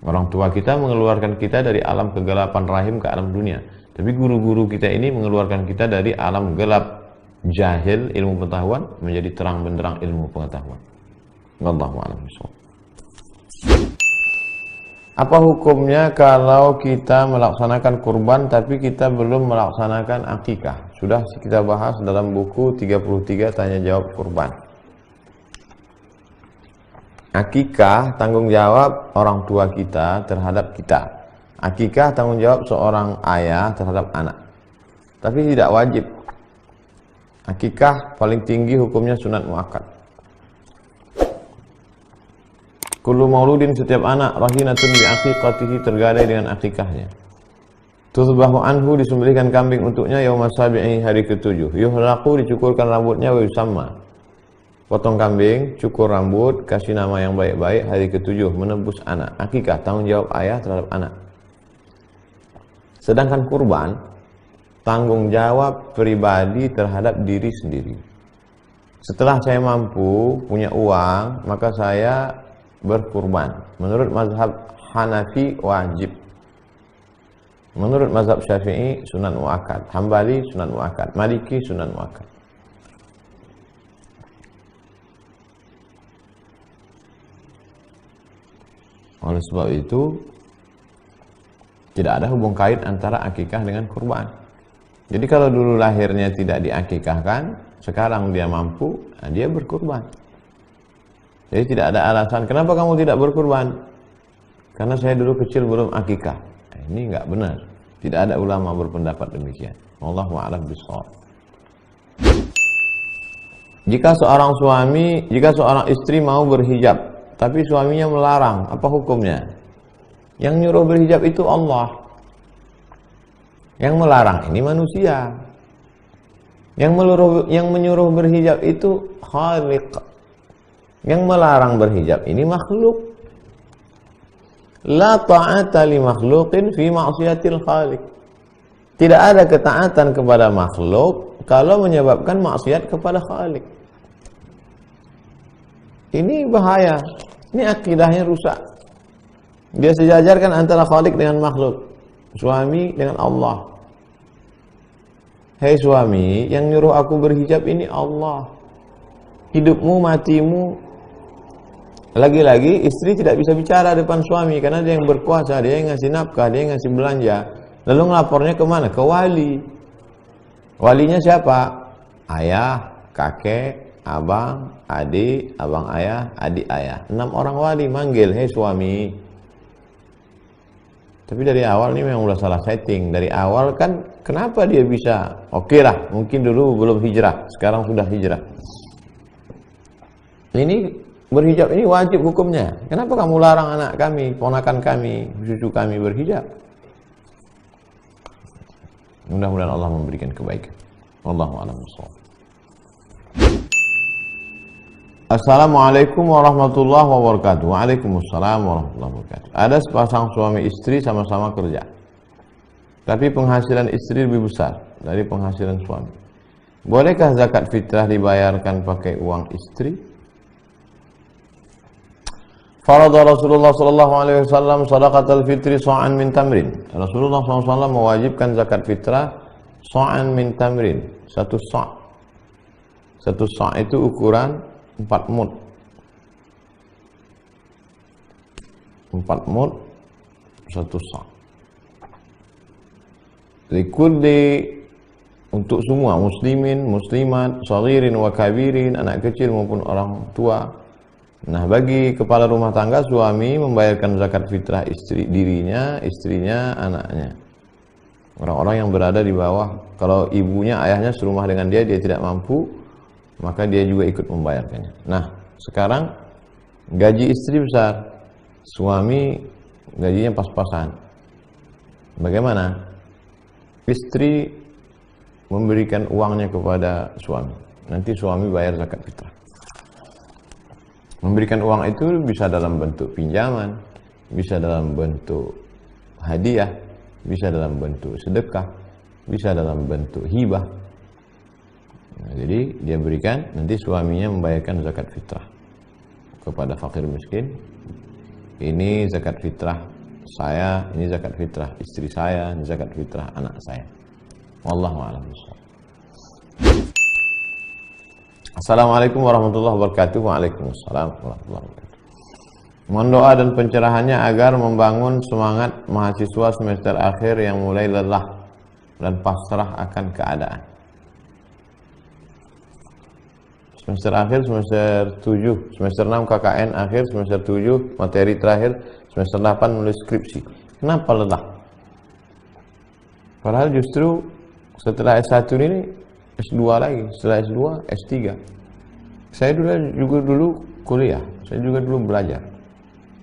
orang tua kita mengeluarkan kita dari alam kegelapan rahim ke alam dunia. Tapi guru-guru kita ini mengeluarkan kita dari alam gelap jahil ilmu pengetahuan menjadi terang benderang ilmu pengetahuan. Wallahu a'lam bishawab. Apa hukumnya kalau kita melaksanakan kurban tapi kita belum melaksanakan akikah? Sudah kita bahas dalam buku 33 tanya jawab kurban. Akikah tanggung jawab orang tua kita terhadap kita. Akikah tanggung jawab seorang ayah terhadap anak. Tapi tidak wajib. Akikah paling tinggi hukumnya sunat muakkad. Kullu mauludin, setiap anak, rahinatun bi aqiqatihi, tergadai dengan akikahnya. Tuzbahu anhu, disembelihkan kambing untuknya yauma sabi'i, hari ke-7. Yuhlaqu, dicukurkan rambutnya, wa yusamma. Potong kambing, cukur rambut, kasih nama yang baik-baik, hari ke-7 menebus anak. Akikah tanggung jawab ayah terhadap anak. Sedangkan kurban tanggung jawab pribadi terhadap diri sendiri. Setelah saya mampu, punya uang, maka saya berkurban. Menurut mazhab Hanafi wajib. Menurut mazhab Syafi'i sunat muakkad, Hambali sunat muakkad, Maliki sunat muakkad. Oleh sebab itu tidak ada hubung kait antara akikah dengan kurban. Jadi kalau dulu lahirnya tidak diakikahkan, sekarang dia mampu, dia berkurban. Jadi tidak ada alasan, kenapa kamu tidak berkurban? Karena saya dulu kecil belum akikah. Ini enggak benar. Tidak ada ulama berpendapat demikian. Wallahu a'lam bishawab. Jika seorang istri mau berhijab, tapi suaminya melarang, apa hukumnya? Yang nyuruh berhijab itu Allah. Yang melarang ini manusia. Yang menyuruh berhijab itu Khaliq. Yang melarang berhijab ini makhluk. La ta'ata li makhluqin fi ma'siyatil khaliq. Tidak ada ketaatan kepada makhluk kalau menyebabkan maksiat kepada Khaliq. Ini bahaya. Ini akidahnya rusak. Dia sejajarkan antara Khaliq dengan makhluk, suami dengan Allah. Hei suami, yang nyuruh aku berhijab ini Allah. Hidupmu, matimu. Lagi-lagi istri tidak bisa bicara depan suami karena dia yang berkuasa, dia yang ngasih nafkah, dia yang ngasih belanja. Lalu ngelapornya kemana? Ke wali. Walinya siapa? Ayah, kakek, abang, adik, abang ayah, adik ayah. 6 orang wali manggil, hei suami. Tapi dari awal ini memang udah salah setting. Dari awal kan kenapa dia bisa? Oke lah, mungkin dulu belum hijrah, sekarang sudah hijrah. Ini berhijab ini wajib hukumnya. Kenapa kamu larang anak kami, ponakan kami, cucu kami berhijab? Mudah-mudahan Allah memberikan kebaikan. Wallahu a'lam bishawab. Assalamualaikum warahmatullahi wabarakatuh. Waalaikumsalam warahmatullahi wabarakatuh. Ada sepasang suami istri sama-sama kerja, tapi penghasilan istri lebih besar dari penghasilan suami. Bolehkah zakat fitrah dibayarkan pakai uang istri? Farada Rasulullah sallallahu alaihi wasallam shadaqatul fitri sa'an min tamrin. Rasulullah SAW mewajibkan zakat fitrah sa'an min tamrin, 1 sa'. 1 sa' itu ukuran 4 mud. 4 mud 1 sa'. Likulli, untuk semua muslimin, muslimat, saghirin wa kabirin, anak kecil maupun orang tua. Nah, bagi kepala rumah tangga, suami membayarkan zakat fitrah dirinya, istrinya, anaknya. Orang-orang yang berada di bawah. Kalau ibunya, ayahnya serumah dengan dia tidak mampu, maka dia juga ikut membayarkannya. Nah, sekarang gaji istri besar, suami gajinya pas-pasan. Bagaimana? Istri memberikan uangnya kepada suami. Nanti suami bayar zakat fitrah. Memberikan uang itu bisa dalam bentuk pinjaman, bisa dalam bentuk hadiah, bisa dalam bentuk sedekah, bisa dalam bentuk hibah. Nah, jadi dia berikan, nanti suaminya membayarkan zakat fitrah kepada fakir miskin. Ini zakat fitrah saya, ini zakat fitrah istri saya, ini zakat fitrah anak saya. Wallahu a'lam bishawab. Assalamualaikum warahmatullahi wabarakatuh. Waalaikumsalam warahmatullahi wabarakatuh. Mohon doa dan pencerahannya agar membangun semangat mahasiswa semester akhir yang mulai lelah dan pasrah akan keadaan. Semester akhir, semester 7, semester 6 KKN akhir, semester 7 materi terakhir, semester 8 menulis skripsi. Kenapa lelah? Padahal justru setelah S1 ini S2 lagi, setelah S2 S3. Saya dulu kuliah, saya juga dulu belajar.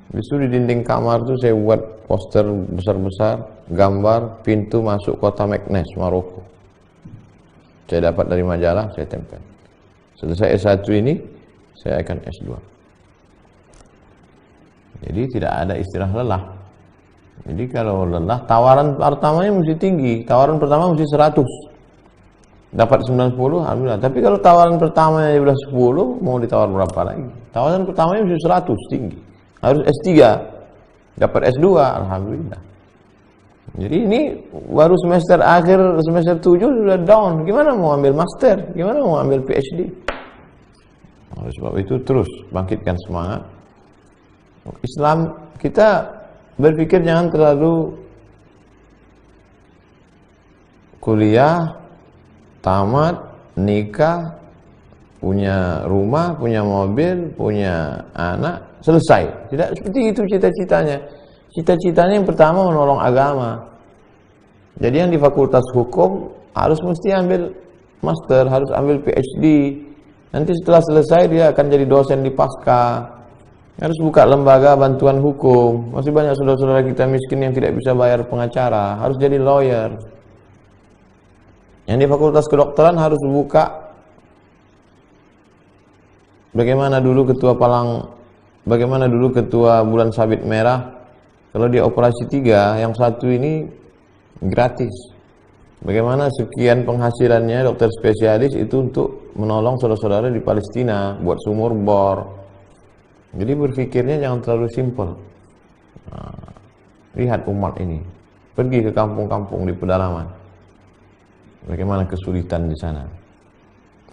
Justru di dinding kamar tuh saya buat poster besar-besar, gambar pintu masuk kota Meknes, Maroko. Saya dapat dari majalah, saya tempel. Selesai S1 ini, saya akan S2. Jadi tidak ada istilah lelah. Jadi kalau lelah, tawaran pertamanya mesti tinggi. Tawaran pertama mesti 100. Dapat 90, alhamdulillah. Tapi kalau tawaran pertamanya sudah 10, mau ditawar berapa lagi? Tawaran pertamanya mesti 100, tinggi. Harus S3, dapat S2, alhamdulillah. Jadi ini baru semester akhir, semester 7 sudah down. Gimana mau ambil master? Gimana mau ambil PhD? Oleh sebab itu terus bangkitkan semangat. Islam kita berpikir jangan terlalu kuliah, tamat, nikah, punya rumah, punya mobil, punya anak, selesai. Tidak seperti itu cita-citanya. Cita-citanya yang pertama menolong agama. Jadi yang di fakultas hukum harus mesti ambil master, harus ambil PhD. Nanti setelah selesai dia akan jadi dosen di pasca. Harus buka lembaga bantuan hukum. Masih banyak saudara-saudara kita miskin yang tidak bisa bayar pengacara, harus jadi lawyer. Yang di fakultas kedokteran harus buka bagaimana dulu ketua bulan sabit merah. Kalau dia operasi 3, yang satu ini gratis. Bagaimana sekian penghasilannya dokter spesialis itu untuk menolong saudara-saudara di Palestina, buat sumur bor. Jadi berpikirnya jangan terlalu simpel. Nah, lihat umat ini, pergi ke kampung-kampung di pedalaman. Bagaimana kesulitan di sana.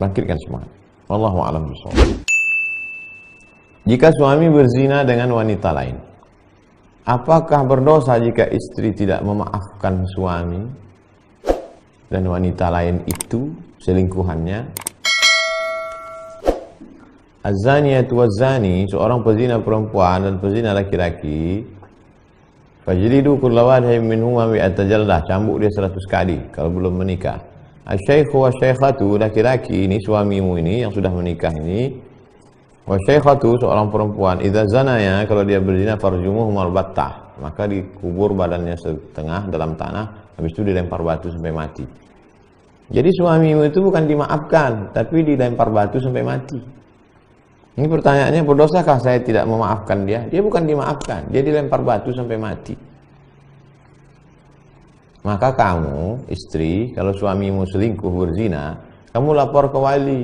Bangkitkan semangat. Wallahu a'lam bishawab. Jika suami berzina dengan wanita lain, apakah berdosa jika istri tidak memaafkan suami dan wanita lain itu selingkuhannya? Az-zaniyatu waz-zani, seorang pezina perempuan dan pezina laki-laki, fajlidu kulla wahidin minhuma mi'ata jaldah, cambuk dia 100 kali kalau belum menikah. Asy-syaikhu wasy-syaikhatu, laki-laki ini suamimu ini yang sudah menikah ini, wasyaikhatu seorang perempuan, idza zanaya, kalau dia berzina, farjumuhum albattah, maka dikubur badannya setengah dalam tanah, habis itu dilempar batu sampai mati. Jadi suamimu itu bukan dimaafkan, tapi dilempar batu sampai mati. Ini pertanyaannya, berdosakah saya tidak memaafkan dia? Dia bukan dimaafkan, dia dilempar batu sampai mati. Maka kamu, istri, kalau suamimu selingkuh berzina, kamu lapor ke wali.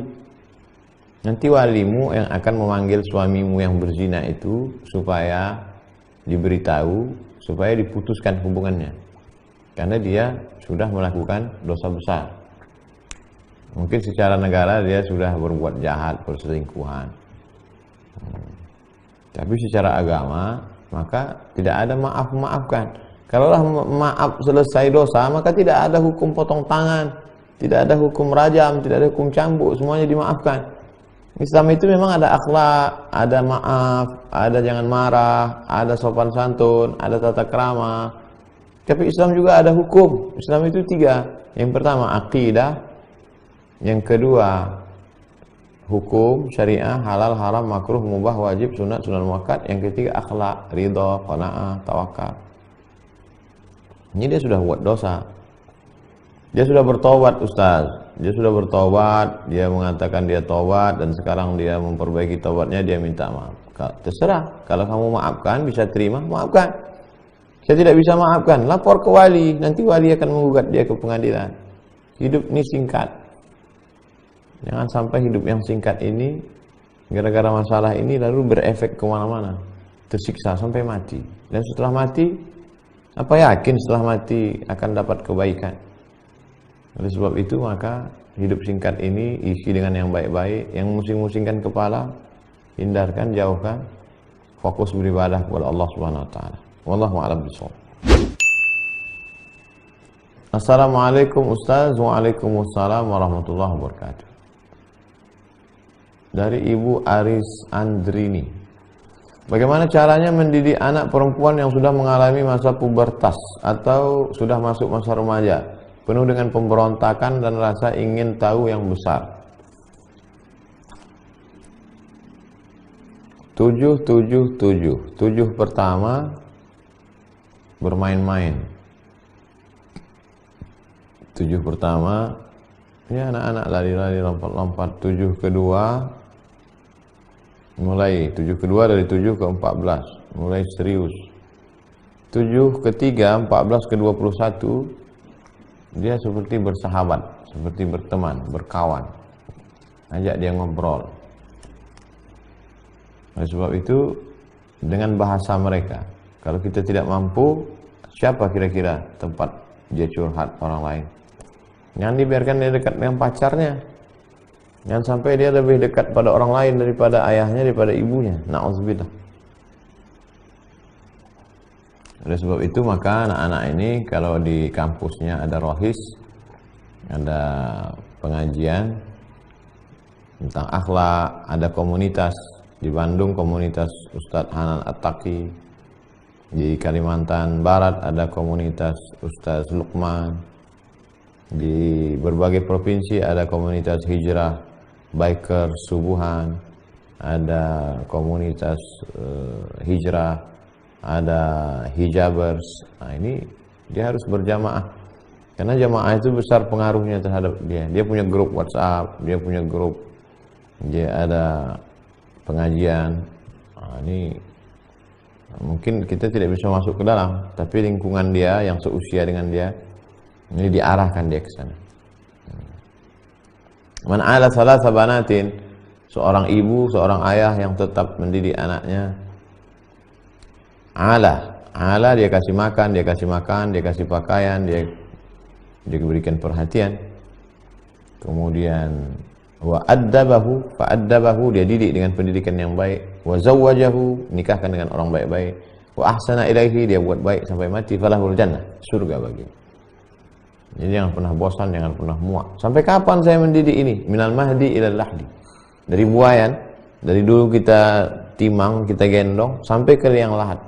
Nanti walimu yang akan memanggil suamimu yang berzina itu supaya diberitahu, supaya diputuskan hubungannya. Karena dia sudah melakukan dosa besar. Mungkin secara negara dia sudah berbuat jahat, perselingkuhan. Tapi secara agama, maka tidak ada maaf-maafkan. Kalaulah maaf selesai dosa, maka tidak ada hukum potong tangan, tidak ada hukum rajam, tidak ada hukum cambuk, semuanya dimaafkan. Islam itu memang ada akhlak, ada maaf, ada jangan marah, ada sopan santun, ada tata krama. Tapi Islam juga ada hukum. Islam itu 3. Yang pertama akidah, yang kedua hukum syariah, halal, haram, makruh, mubah, wajib, sunat, sunan muakkad. Yang ketiga akhlak, ridha, qanaah, tawakal. Ini dia sudah buat dosa. Dia sudah bertobat, Ustaz. Dia sudah bertobat, dia mengatakan dia tobat, dan sekarang dia memperbaiki tobatnya, dia minta maaf. Terserah, kalau kamu maafkan, bisa terima, maafkan. Saya tidak bisa maafkan, lapor ke wali, nanti wali akan menggugat dia ke pengadilan. Hidup ini singkat. Jangan sampai hidup yang singkat ini gara-gara masalah ini lalu berefek kemana-mana, tersiksa sampai mati. Dan setelah mati, apa yakin setelah mati akan dapat kebaikan? Oleh sebab itu maka hidup singkat ini isi dengan yang baik-baik, yang musing-musingkan kepala hindarkan, jauhkan, fokus beribadah kepada Allah Subhanahu wa taala. Wallahu a'lam bishawab. Assalamualaikum Ustaz. Waalaikumsalam warahmatullahi wabarakatuh. Dari Ibu Aris Andrini. Bagaimana caranya mendidik anak perempuan yang sudah mengalami masa pubertas atau sudah masuk masa remaja, penuh dengan pemberontakan dan rasa ingin tahu yang besar? 777. 7 pertama bermain-main. 7 pertama ini anak-anak lari-lari, lompat-lompat. 7 kedua mulai, 7 kedua dari 7 ke 14 mulai serius. 7 ketiga 14 ke 21 dia seperti bersahabat, seperti berteman, berkawan, ajak dia ngobrol. Oleh sebab itu dengan bahasa mereka, kalau kita tidak mampu, siapa kira-kira tempat dia curhat orang lain? Jangan dibiarkan dia dekat dengan pacarnya. Jangan sampai dia lebih dekat pada orang lain daripada ayahnya, daripada ibunya. Na'udzubillah. Oleh sebab itu maka anak-anak ini kalau di kampusnya ada rohis, ada pengajian tentang akhlak, ada komunitas. Di Bandung komunitas Ustadz Hanan At-Taqi, di Kalimantan Barat ada komunitas Ustadz Luqman, di berbagai provinsi ada komunitas hijrah, biker, subuhan, ada komunitas hijrah, ada hijabers. Nah ini dia harus berjamaah, karena jamaah itu besar pengaruhnya terhadap dia. Dia punya grup WhatsApp, dia punya grup, dia ada pengajian. Nah, ini mungkin kita tidak bisa masuk ke dalam, tapi lingkungan dia yang seusia dengan dia ini diarahkan dia ke sana. Man ala salasa banatin, seorang ibu, seorang ayah yang tetap mendidik anaknya. Ala dia kasih makan, dia kasih makan, dia kasih pakaian, dia berikan perhatian. Kemudian wa addabahu fa addabahu, dia didik dengan pendidikan yang baik. Wa zawwajahu, nikahkan dengan orang baik-baik. Wa ahsana ilaihi, dia buat baik sampai mati, falahul jannah, surga bagi. Jadi jangan pernah bosan, jangan pernah muak. Sampai kapan saya mendidik ini? Minal mahdi ilal lahdi. Dari buayan, dari dulu kita timang, kita gendong, sampai ke liang lahat.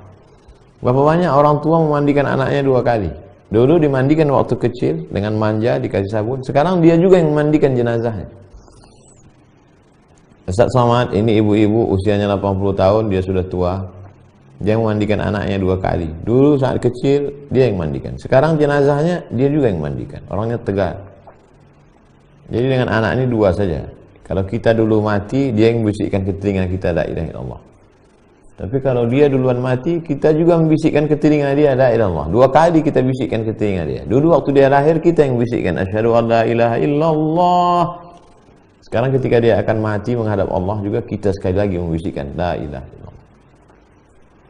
Berapa banyak orang tua memandikan anaknya 2 kali. Dulu dimandikan waktu kecil dengan manja, dikasih sabun. Sekarang dia juga yang memandikan jenazahnya. Ustaz Somad, ini ibu-ibu usianya 80 tahun, dia sudah tua. Dia memandikan anaknya 2 kali. Dulu saat kecil dia yang mandikan. Sekarang jenazahnya dia juga yang mandikan. Orangnya tegar. Jadi dengan anak ini 2 saja. Kalau kita dulu mati, dia yang bisikkan ke telinga kita la ilaha illallah. Tapi kalau dia duluan mati, kita juga membisikkan ke telinga dia la ilaha illallah. 2 kali kita bisikkan ke telinga dia. Dulu waktu dia lahir kita yang bisikkan asyhadu an la ilaha illallah. Sekarang ketika dia akan mati menghadap Allah juga kita sekali lagi membisikkan la ilaha illallah.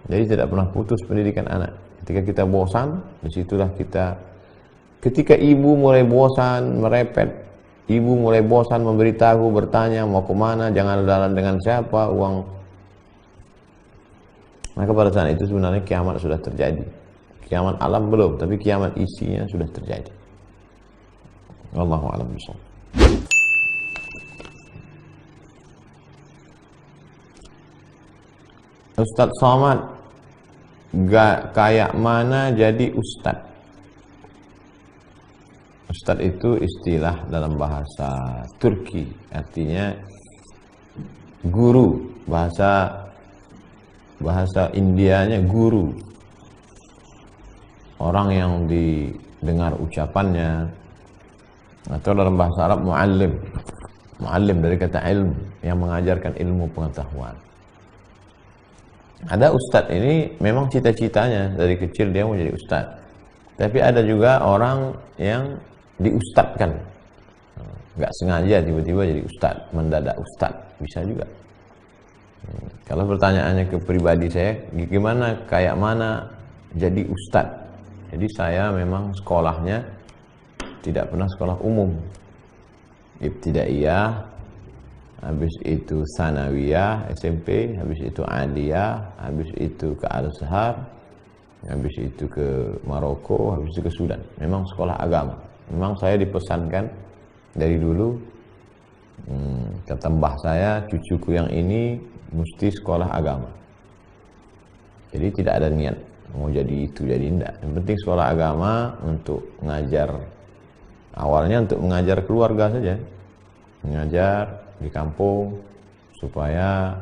Jadi tidak pernah putus pendidikan anak. Ketika kita bosan, disitulah kita. Ketika ibu mulai bosan merepet, ibu mulai bosan memberitahu, bertanya mau kemana, jangan jalan dengan siapa, uang. Maka pada saat itu sebenarnya kiamat sudah terjadi. Kiamat alam belum, tapi kiamat isinya sudah terjadi. Wallahu a'lam bishawab. Ustaz Somad, kayak mana jadi ustaz? Ustaz itu istilah dalam bahasa Turki, artinya guru. Bahasa Indianya guru. Orang yang didengar ucapannya. Atau dalam bahasa Arab muallim. Muallim dari kata ilmu, yang mengajarkan ilmu pengetahuan. Ada ustadz ini memang cita-citanya dari kecil dia mau jadi ustadz. Tapi ada juga orang yang diustadkan. Nggak sengaja tiba-tiba jadi ustadz, mendadak ustadz. Bisa juga. Kalau pertanyaannya ke pribadi saya, gimana, kayak mana jadi ustadz? Jadi saya memang sekolahnya tidak pernah sekolah umum. Ibtidaiyah, habis itu sanawiyah, SMP, habis itu aliyah, habis itu ke Al-Azhar, habis itu ke Maroko, habis itu ke Sudan. Memang sekolah agama. Memang saya dipesankan dari dulu, kata mbah saya, cucuku yang ini mesti sekolah agama. Jadi tidak ada niat mau jadi itu, jadi enggak. Yang penting sekolah agama untuk mengajar, awalnya untuk mengajar keluarga saja. Mengajar di kampung supaya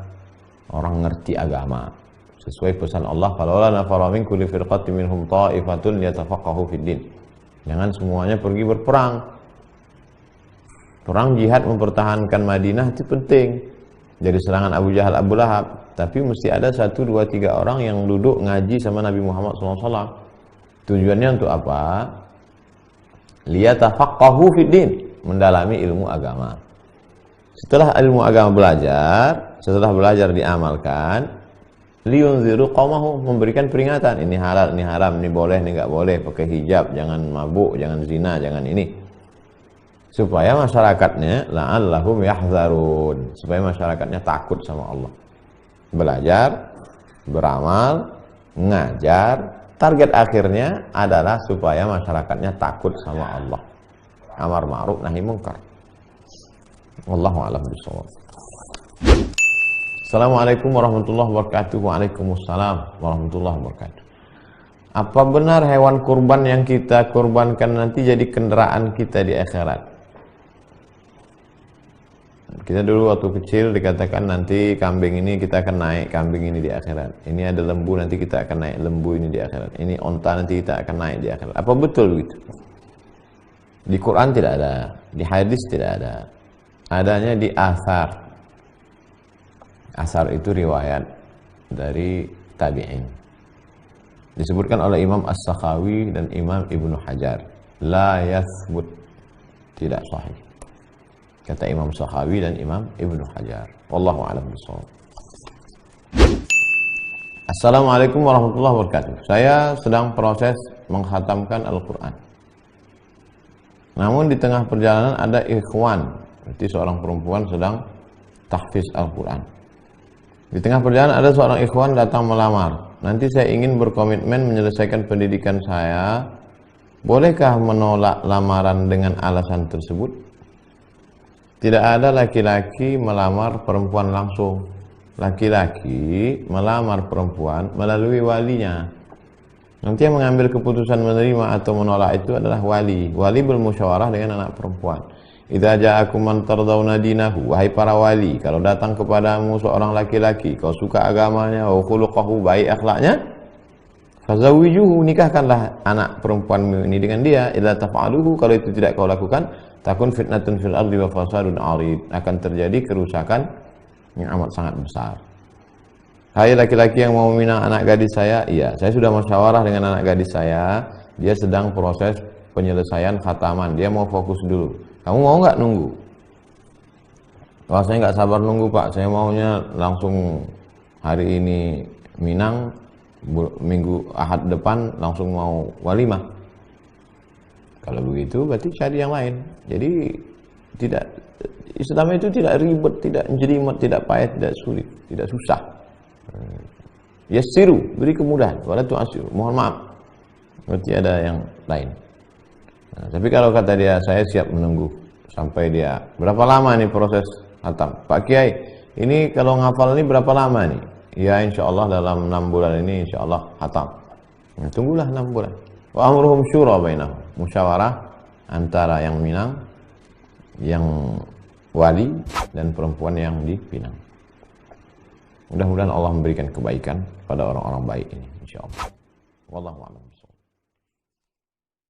orang ngerti agama sesuai pesan Allah, falaula nafara min kulli firqatin minhum ta'ifatun liyatafaqahu fid din. Jangan semuanya pergi berperang. Perang jihad mempertahankan Madinah itu penting dari serangan Abu Jahal, Abu Lahab, tapi mesti ada 1, 2, 3 orang yang duduk ngaji sama Nabi Muhammad SAW. Tujuannya untuk apa? Liyatafaqahu fid din, mendalami ilmu agama. Setelah ilmu agama belajar, setelah belajar diamalkan, liyunziru qaumahu, memberikan peringatan, ini halal, ini haram, ini boleh, ini enggak boleh, pakai hijab, jangan mabuk, jangan zina, jangan ini. Supaya masyarakatnya la'allahum yahzarun, supaya masyarakatnya takut sama Allah. Belajar, beramal, ngajar, target akhirnya adalah supaya masyarakatnya takut sama Allah. Amar ma'ruf nahi munkar. Wallahu a'lam bishawab. Assalamualaikum warahmatullahi wabarakatuh. Waalaikumsalam warahmatullahi wabarakatuh. Apa benar hewan kurban yang kita kurbankan nanti jadi kendaraan kita di akhirat? Kita dulu waktu kecil dikatakan nanti kambing ini kita akan naik kambing ini di akhirat. Ini ada lembu, nanti kita akan naik lembu ini di akhirat. Ini onta, nanti kita akan naik di akhirat. Apa betul begitu? Di Quran tidak ada, di hadis tidak ada. Adanya di asar. Asar itu riwayat dari tabi'in. Disebutkan oleh Imam As-Sakhawi dan Imam Ibnu Hajar. La yathbut, tidak sahih. Kata Imam Sakhawi dan Imam Ibnu Hajar. Wallahu a'lam bishawab. Assalamualaikum warahmatullahi wabarakatuh. Saya sedang proses menghatamkan Al-Quran. Namun di tengah perjalanan ada ikhwan, berarti seorang perempuan sedang tahfiz Al-Quran. Di tengah perjalanan ada seorang ikhwan datang melamar. Nanti saya ingin berkomitmen menyelesaikan pendidikan saya. Bolehkah menolak lamaran dengan alasan tersebut? Tidak ada laki-laki melamar perempuan langsung. Laki-laki melamar perempuan melalui walinya. Nanti yang mengambil keputusan menerima atau menolak itu adalah wali. Wali bermusyawarah dengan anak perempuan. Idza ja'akum man tardawna dinahu, wahai para wali, kalau datang kepadamu seorang laki-laki, kau suka agamanya, wa khuluquhu, baik akhlaknya, fazawwijuhu, nikahkanlah anak perempuanmu ini dengan dia. Idza taf'aluhu, kalau itu tidak kau lakukan, takun fitnatun fil ardi wa fasadun 'arid, akan terjadi kerusakan yang amat sangat besar. Hai laki-laki yang mau meminang anak gadis saya, iya, saya sudah musyawarah dengan anak gadis saya, dia sedang proses penyelesaian khataman, dia mau fokus dulu. Kamu mau nggak nunggu? Wah, saya nggak sabar nunggu Pak, saya maunya langsung hari ini Minang, minggu Ahad depan langsung mau walimah. Kalau begitu berarti cari yang lain. Jadi tidak, Islam itu tidak ribet, tidak jelimet, tidak payah, tidak sulit, tidak susah. Yassiru, beri kemudahan, wala tu'assiru, mohon maaf. Berarti ada yang lain. Nah, tapi kalau kata dia, saya siap menunggu sampai dia, berapa lama nih proses khatam? Pak Kiai, ini kalau ngafal ini berapa lama nih? Ya insya Allah dalam 6 bulan ini insya Allah khatam. Nah, tunggulah 6 bulan. Wa amruhum syura bainahum, musyawarah antara yang minang, yang wali, dan perempuan yang dipinang. Mudah-mudahan Allah memberikan kebaikan pada orang-orang baik ini, insya Allah. Wallahu a'lam.